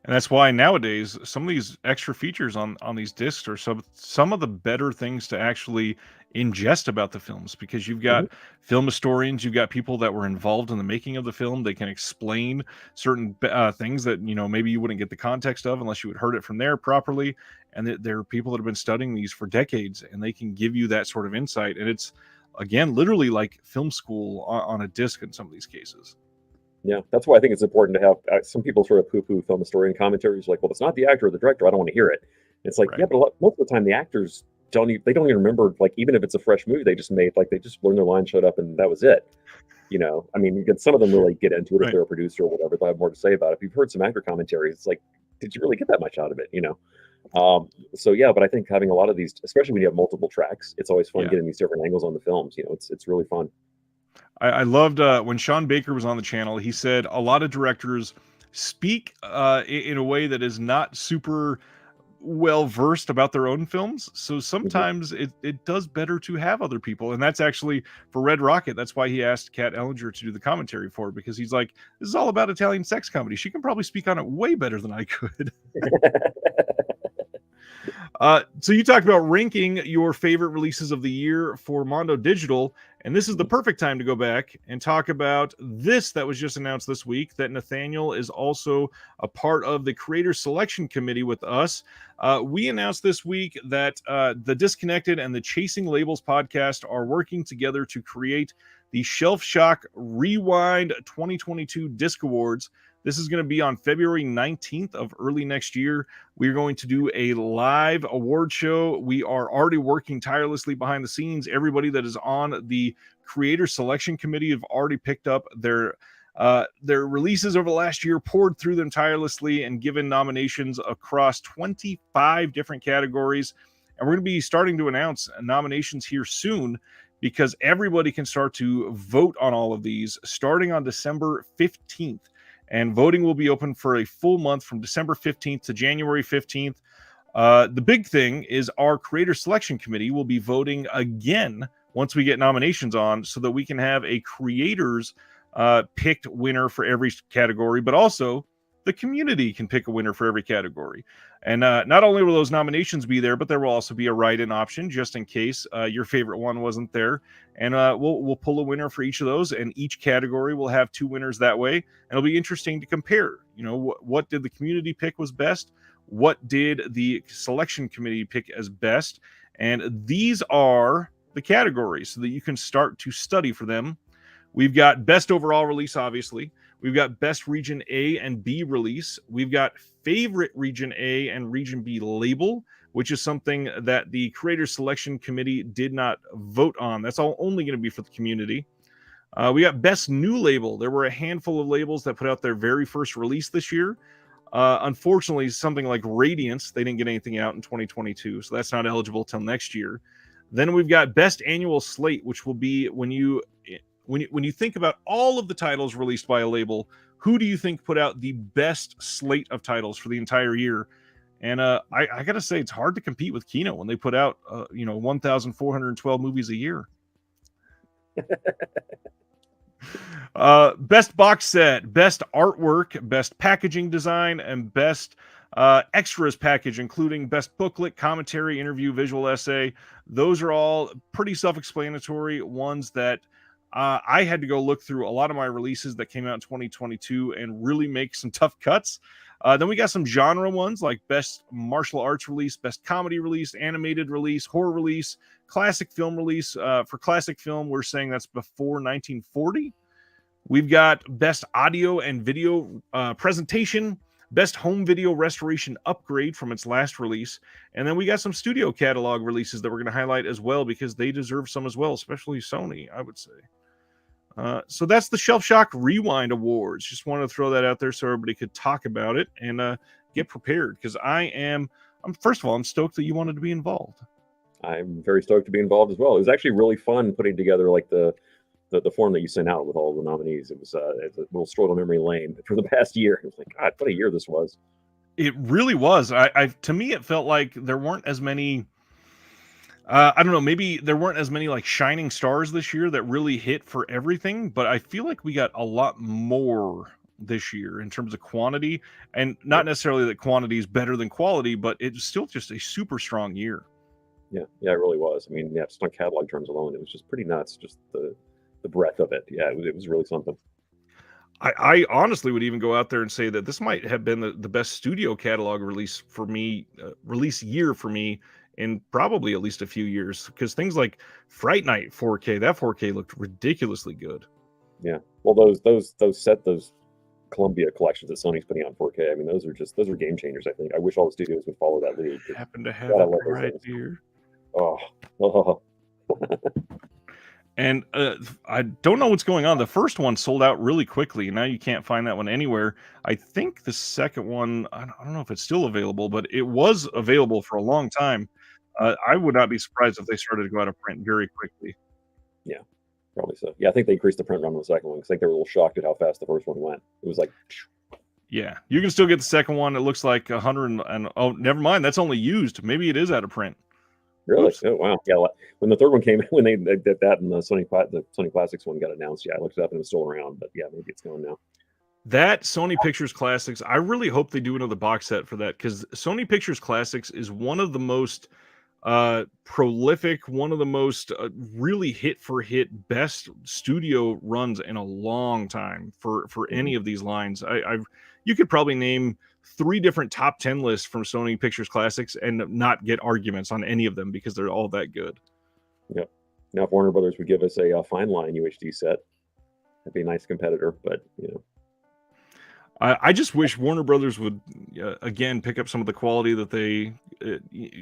And that's why nowadays some of these extra features on these discs are some of the better things to actually ingest about the films, because you've got film historians, you've got people that were involved in the making of the film. They can explain certain things that maybe you wouldn't get the context of unless you had heard it from there properly. And there are people that have been studying these for decades, and they can give you that sort of insight. And it's, again, literally like film school on a disc in some of these cases. Yeah, that's why I think it's important to have some people sort of poo-poo film historian commentaries, like, well, it's not the actor or the director, I don't want to hear it. It's like, right. Yeah, but most of the time the actors don't even remember, like, even if it's a fresh movie they just made, like, they just learned their line, showed up, and that was it. Some of them really get into it, right. If they're a producer or whatever, they'll have more to say about it. If you've heard some actor commentaries, it's like, did you really get that much out of it? So yeah, but I think having a lot of these, especially when you have multiple tracks, it's always fun getting these different angles on the films. It's really fun. I loved when Sean Baker was on the channel. He said a lot of directors speak in a way that is not super well versed about their own films. So sometimes it does better to have other people. And that's actually for Red Rocket. That's why he asked Kat Ellinger to do the commentary for it, because he's like, this is all about Italian sex comedy. She can probably speak on it way better than I could. So you talked about ranking your favorite releases of the year for Mondo Digital, and this is the perfect time to go back and talk about this that was just announced this week, that Nathaniel is also a part of the Creator Selection Committee with us. We announced this week that the Disconnected and the Chasing Labels podcast are working together to create the Shelf Shock Rewind 2022 Disc Awards. This is going to be on February 19th of early next year. We're going to do a live award show. We are already working tirelessly behind the scenes. Everybody that is on the Creator Selection Committee have already picked up their releases over the last year, poured through them tirelessly, and given nominations across 25 different categories. And we're going to be starting to announce nominations here soon, because everybody can start to vote on all of these starting on December 15th. And voting will be open for a full month from December 15th to January 15th. The big thing is our creator selection committee will be voting again once we get nominations on, so that we can have a creators picked winner for every category, but also the community can pick a winner for every category. And not only will those nominations be there, but there will also be a write-in option just in case your favorite one wasn't there. And we'll pull a winner for each of those, and each category will have 2 winners that way. And it'll be interesting to compare. You know, what did the community pick was best? What did the selection committee pick as best? And these are the categories so that you can start to study for them. We've got best overall release, obviously. We've got best region A and B release. We've got favorite region A and region B label, which is something that the creator selection committee did not vote on. That's all only going to be for the community. We got best new label. There were a handful of labels that put out their very first release this year. Unfortunately, something like Radiance, they didn't get anything out in 2022, so that's not eligible till next year. Then we've got best annual slate, which will be when you think about all of the titles released by a label, who do you think put out the best slate of titles for the entire year? And I gotta say, it's hard to compete with Kino when they put out 1,412 movies a year. Best box set, best artwork, best packaging design, and best extras package, including best booklet, commentary, interview, visual essay. Those are all pretty self-explanatory ones that I had to go look through a lot of my releases that came out in 2022 and really make some tough cuts. Then we got some genre ones like best martial arts release, best comedy release, animated release, horror release, classic film release. For classic film, we're saying that's before 1940. We've got best audio and video presentation, best home video restoration upgrade from its last release. And then we got some studio catalog releases that we're going to highlight as well, because they deserve some as well, especially Sony, I would say. So that's the Shelf Shock Rewind Awards. Just wanted to throw that out there so everybody could talk about it and get prepared, because first of all, I'm stoked that you wanted to be involved. I'm very stoked to be involved as well. It was actually really fun putting together like the form that you sent out with all the nominees. It was a little stroll down memory lane for the past year. It was like, God, what a year this was. It really was. To me, it felt like there weren't as many. I don't know. Maybe there weren't as many like shining stars this year that really hit for everything. But I feel like we got a lot more this year in terms of quantity, and not necessarily that quantity is better than quality, but it's still just a super strong year. Yeah, it really was. I mean, just on catalog terms alone, it was just pretty nuts. Just the breadth of it. Yeah, it was really something. I honestly would even go out there and say that this might have been the best studio catalog release for me, release year for me in probably at least a few years, because things like Fright Night 4K, that 4K looked ridiculously good. Yeah, well, those Columbia collections that Sony's putting out in 4K, I mean, those are game changers. I think I wish all the studios would follow that lead. Happen to have it right here. Oh. And I don't know what's going on. The first one sold out really quickly, and now you can't find that one anywhere. I think the second one, I don't know if it's still available, but it was available for a long time. I would not be surprised if they started to go out of print very quickly. Yeah, probably so. Yeah, I think they increased the print run on the second one because I think they were a little shocked at how fast the first one went. It was like... Yeah, you can still get the second one. It looks like 100 and oh, never mind. That's only used. Maybe it is out of print. Really? Oops. Oh, wow. Yeah, when the third one came, when they did that and the Sony Classics one got announced, I looked it up and it was still around, but yeah, maybe it's going now. That Sony Pictures Classics, I really hope they do another box set for that, because Sony Pictures Classics is one of the most prolific, one of the most really hit for hit best studio runs in a long time for any of these lines. You could probably name 3 different top 10 lists from Sony Pictures Classics and not get arguments on any of them because they're all that good. Yep. Now, if Warner Brothers would give us a fine line UHD set, that'd be a nice competitor. But I just wish Warner Brothers would again pick up some of the quality that they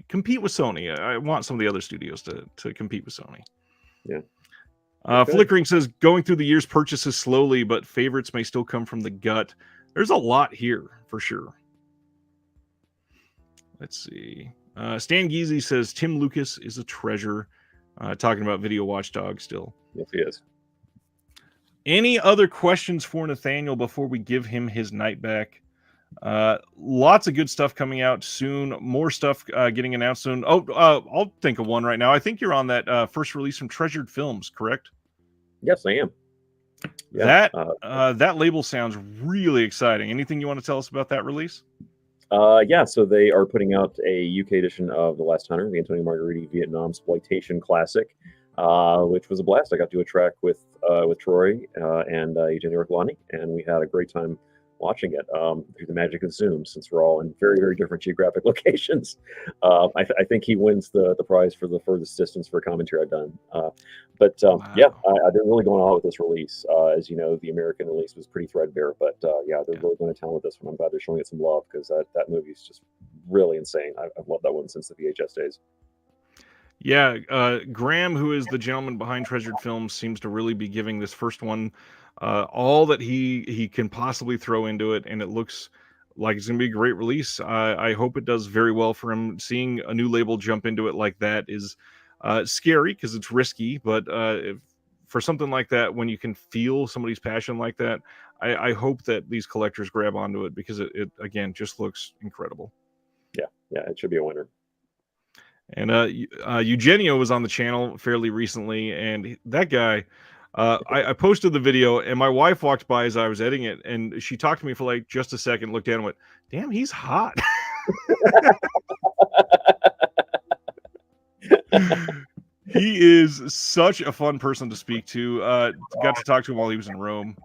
compete with Sony. I want some of the other studios to compete with Sony. Yeah. Flickering says, going through the year's purchases slowly, but favorites may still come from the gut. There's a lot here for sure. Let's see. Stan Geezy says Tim Lucas is a treasure. Talking about Video Watchdog still. Yes, he is. Any other questions for Nathaniel before we give him his night back? Lots of good stuff coming out soon. More stuff getting announced soon. I'll think of one right now. I think you're on that first release from Treasured Films, correct? Yes, I am. Yeah. That label sounds really exciting. Anything you want to tell us about that release? Yeah, so they are putting out a UK edition of The Last Hunter, the Antonio Margheriti Vietnam exploitation classic, which was a blast. I got to do a track with Troy and Eugenio Orcolani, and we had a great time watching it through the magic of Zoom, since we're all in very, very different geographic locations. I think he wins the prize for the furthest distance for a commentary I've done. Yeah, I've been really going on with this release. As you know, the American release was pretty threadbare, but yeah, they're really going to town with this one. I'm glad they're showing it some love, because that movie is just really insane. I've loved that one since the VHS days. Yeah, Graham, who is the gentleman behind Treasured Films, seems to really be giving this first one all that he can possibly throw into it, and it looks like it's going to be a great release. I hope it does very well for him. Seeing a new label jump into it like that is scary, because it's risky, but for something like that, when you can feel somebody's passion like that, I hope that these collectors grab onto it, because it again just looks incredible. Yeah, it should be a winner. And Eugenio was on the channel fairly recently, and that guy, I posted the video, and my wife walked by as I was editing it, and she talked to me for like just a second, looked down and went, "Damn, he's hot." He is such a fun person to speak to. Got to talk to him while he was in Rome.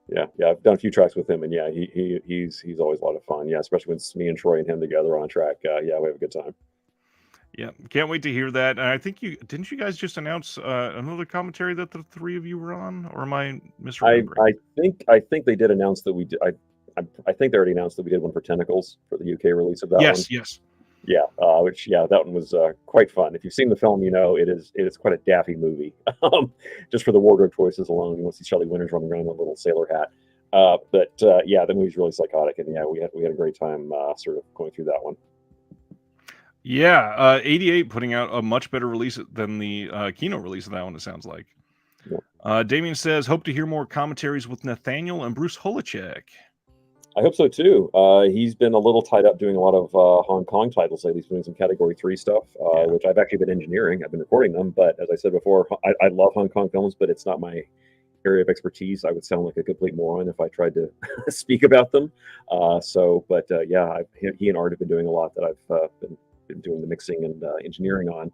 Yeah, I've done a few tracks with him, and yeah, he's always a lot of fun. Yeah, especially when it's me and Troy and him together on a track. Yeah, we have a good time. Yeah, can't wait to hear that. And I think you guys just announce another commentary that the three of you were on, or am I misremembering? I think they did announce that we did. I think they already announced that we did one for Tentacles for the UK release of that one. Yes. Yeah, that one was quite fun. If you've seen the film, you know it is quite a daffy movie. Just for the wardrobe choices alone, you want to see Shelley Winters running around in a little sailor hat. Yeah, the movie's really psychotic, and yeah, we had a great time sort of going through that one. Yeah, 88 putting out a much better release than the Kino release of that one, it sounds like. Yeah. Damien says, hope to hear more commentaries with Nathaniel and Bruce Holacek. I hope so too. He's been a little tied up doing a lot of Hong Kong titles lately. He's doing some Category 3 stuff, which I've actually been engineering. I've been recording them, but as I said before, I love Hong Kong films, but it's not my area of expertise. I would sound like a complete moron if I tried to speak about them. Yeah, he and Art have been doing a lot that I've been doing the mixing and engineering on.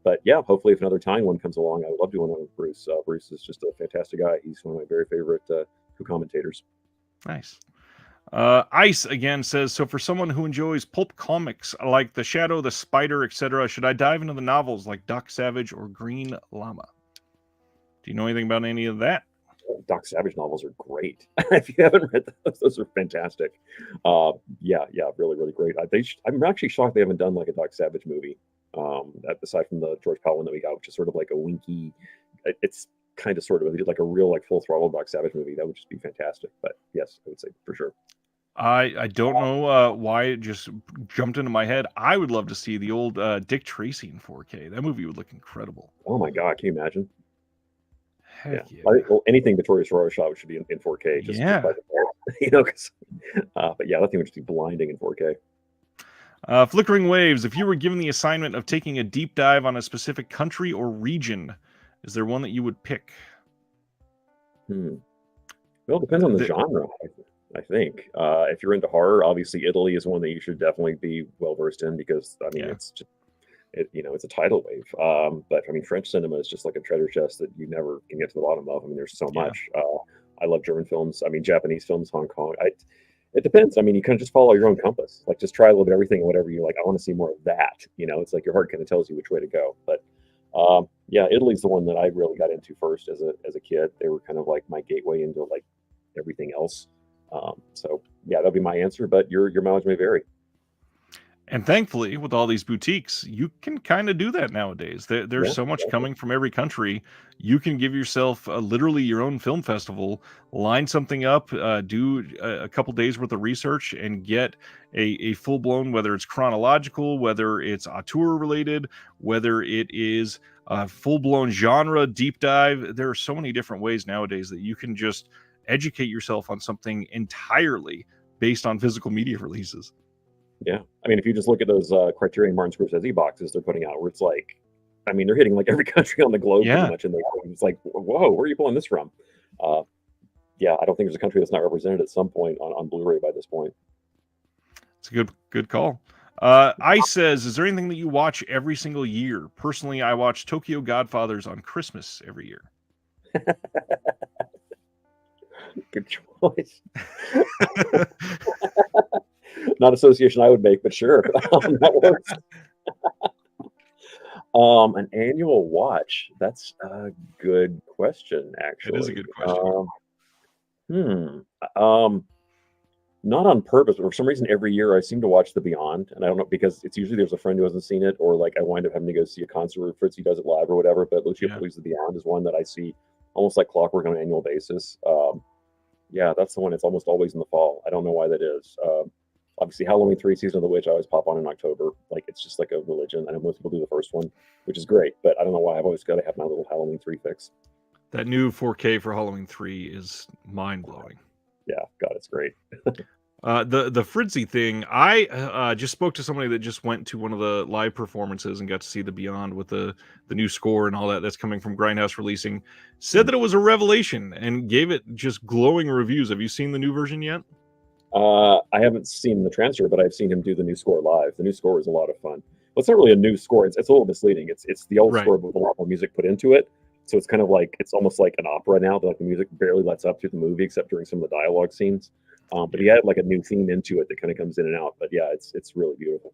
But yeah, hopefully if another Tying one comes along, I would love doing one with Bruce. Bruce is just a fantastic guy. He's one of my very favorite co-commentators. Nice. Ice again says, so for someone who enjoys pulp comics like The Shadow, The Spider, etc., should I dive into the novels like Doc Savage or Green Llama? Do you know anything about any of that? Doc Savage novels are great. If you haven't read those are fantastic. Yeah, really, really great. I'm actually shocked they haven't done like a Doc Savage movie. Aside from the George Powell one that we got, which is sort of like a winky. It's kind of sort of like a real like full throttle Doc Savage movie. That would just be fantastic. But yes, I would say for sure. I don't know why it just jumped into my head. I would love to see the old Dick Tracy in 4K. That movie would look incredible. Oh my God, can you imagine? Heck yeah. I think anything Victoria's Raro shot should be in 4K. Just by default, but yeah, that thing would just be blinding in 4K. Flickering Waves. If you were given the assignment of taking a deep dive on a specific country or region, is there one that you would pick? Well, it depends on the genre. I think if you're into horror, obviously Italy is one that you should definitely be well versed in, because I mean it's just it's a tidal wave. But I mean French cinema is just like a treasure chest that you never can get to the bottom of. I mean there's so much. I love German films. I mean Japanese films, Hong Kong. It depends. I mean you kind of just follow your own compass. Like just try a little bit of everything, whatever you like. I want to see more of that. It's like your heart kind of tells you which way to go. But yeah, Italy's the one that I really got into first as a kid. They were kind of like my gateway into like everything else. So yeah, that'll be my answer, but your mileage may vary. And thankfully, with all these boutiques, you can kind of do that nowadays. There's so much coming from every country. You can give yourself literally your own film festival, line something up, do a couple days worth of research, and get a full-blown, whether it's chronological, whether it's auteur related, whether it is a full-blown genre deep dive. There are so many different ways nowadays that you can just educate yourself on something entirely based on physical media releases. Yeah. I mean, if you just look at those Criterion Martin Scorsese boxes they're putting out, where it's like, I mean, they're hitting like every country on the globe pretty much, and it's like, whoa, where are you pulling this from? Yeah, I don't think there's a country that's not represented at some point on Blu-ray by this point. It's a good call. Ice says, is there anything that you watch every single year? Personally, I watch Tokyo Godfathers on Christmas every year. Good choice. Not association I would make, but sure. That works. An annual watch. That's a good question, actually. It is a good question. Not on purpose, but for some reason every year I seem to watch The Beyond, and I don't know, because it's usually there's a friend who hasn't seen it, or like I wind up having to go see a concert where Fritzy does it live or whatever. But Lucia Police The Beyond is one that I see almost like clockwork on an annual basis. Yeah, that's the one. It's almost always in the fall. I don't know why that is. Obviously, Halloween 3, Season of the Witch, I always pop on in October. Like, it's just like a religion. I know most people do the first one, which is great, but I don't know why I've always got to have my little Halloween 3 fix. That new 4K for Halloween 3 is mind-blowing. Yeah, God, it's great. The Fritzy thing, I just spoke to somebody that just went to one of the live performances and got to see The Beyond with the new score and all that's coming from Grindhouse Releasing. Said that it was a revelation and gave it just glowing reviews. Have you seen the new version yet? I haven't seen the transfer, but I've seen him do the new score live. The new score is a lot of fun. Well, it's not really a new score. It's a little misleading. It's the old score with a lot more music put into it. So it's kind of like, it's almost like an opera now, but like the music barely lets up through the movie except during some of the dialogue scenes. But he had like a new theme into it that kind of comes in and out. But yeah, it's really beautiful.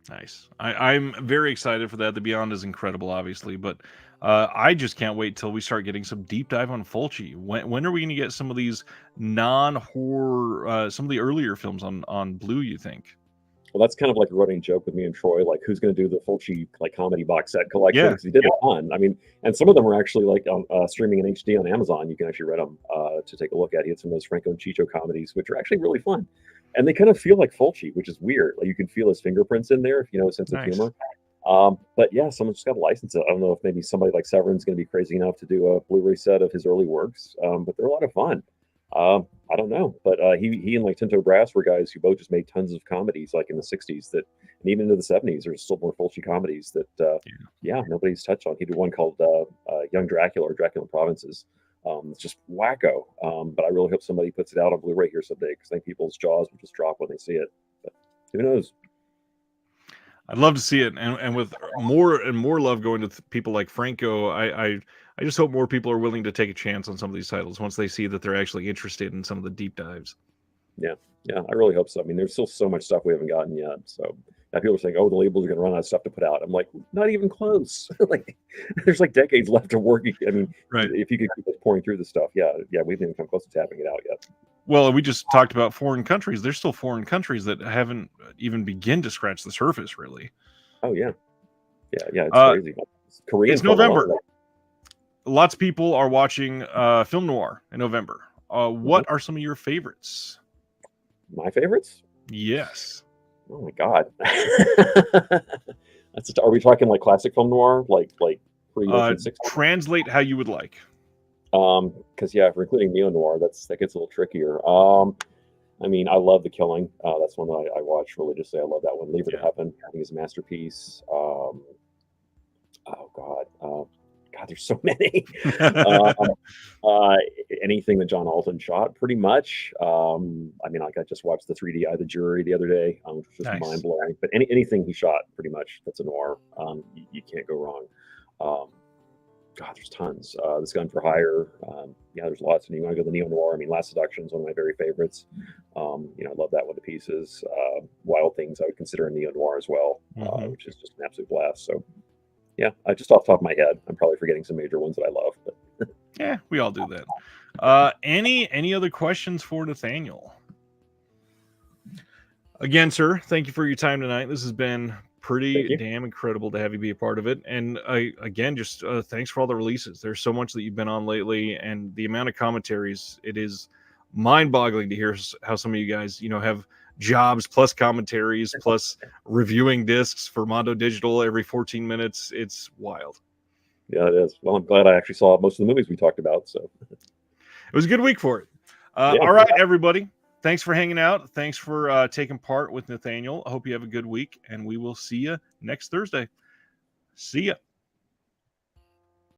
Nice. I'm very excited for that. The Beyond is incredible, obviously, but I just can't wait till we start getting some deep dive on Fulci. When are we going to get some of these non-horror, some of the earlier films on Blue, you think? Well, that's kind of like a running joke with me and Troy, like who's going to do the Fulci like comedy box set collection? Because he did a ton. I mean, and some of them are actually like streaming in HD on Amazon. You can actually read them to take a look at. He had some of those Franco and Chicho comedies, which are actually really fun, and they kind of feel like Fulci, which is weird. Like you can feel his fingerprints in there, if you know, a sense of humor. But yeah, someone's just got to license it. I don't know if maybe somebody like Severin's going to be crazy enough to do a Blu-ray set of his early works, but they're a lot of fun. I don't know, but he and like Tinto Brass were guys who both just made tons of comedies like in the 60s that, and even into the 70s, there's still more Fulci comedies that nobody's touched on. He did one called Young Dracula or Dracula Provinces. It's just wacko, but I really hope somebody puts it out on Blu-ray here someday, because I think people's jaws will just drop when they see it. But who knows? I'd love to see it, and with more and more love going to people like Franco, I just hope more people are willing to take a chance on some of these titles once they see that they're actually interested in some of the deep dives. Yeah, I really hope so. I mean, there's still so much stuff we haven't gotten yet. So now people are saying, "Oh, the labels are going to run out of stuff to put out." I'm like, not even close. Like, there's like decades left of work. I mean, if you could keep pouring through the stuff, we haven't even come close to tapping it out yet. Well, we just talked about foreign countries. There's still foreign countries that haven't even begun to scratch the surface, really. Oh yeah, it's crazy. Korean. It's November. Lots of people are watching film noir in November. What are some of your favorites? My favorites? Yes. Oh my God. Are we talking like classic film noir, like pre-1960s? Translate how you would like. Because if we're including neo noir, that gets a little trickier. I mean, I love The Killing. That's one that I watch religiously. I love that one. Leave It to Happen, I think, is a masterpiece. Oh God, there's so many. Anything that John Alton shot, pretty much. I mean, like I just watched the 3D Eye of the Jury the other day, which was just mind blowing. But anything he shot, pretty much, that's a noir. You can't go wrong. God, there's tons. This Gun for Hire. There's lots. And you want to go to the neo noir? I mean, Last Seduction is one of my very favorites. I love that one to pieces. Wild Things I would consider a neo noir as well, which is just an absolute blast. So, just off the top of my head, I'm probably forgetting some major ones that I love. But yeah, we all do that. Any other questions for Nathaniel? Again, sir, thank you for your time tonight. This has been pretty damn incredible to have you be a part of it. And again, just thanks for all the releases. There's so much that you've been on lately, and the amount of commentaries, it is mind-boggling to hear how some of you guys, have jobs plus commentaries plus reviewing discs for Mondo Digital every 14 minutes. It's wild. Yeah, it is. Well, I'm glad I actually saw most of the movies we talked about. So It was a good week for it. Yeah. All right, everybody. Thanks for hanging out. Thanks for taking part with Nathaniel. I hope you have a good week, and we will see you next Thursday. See ya.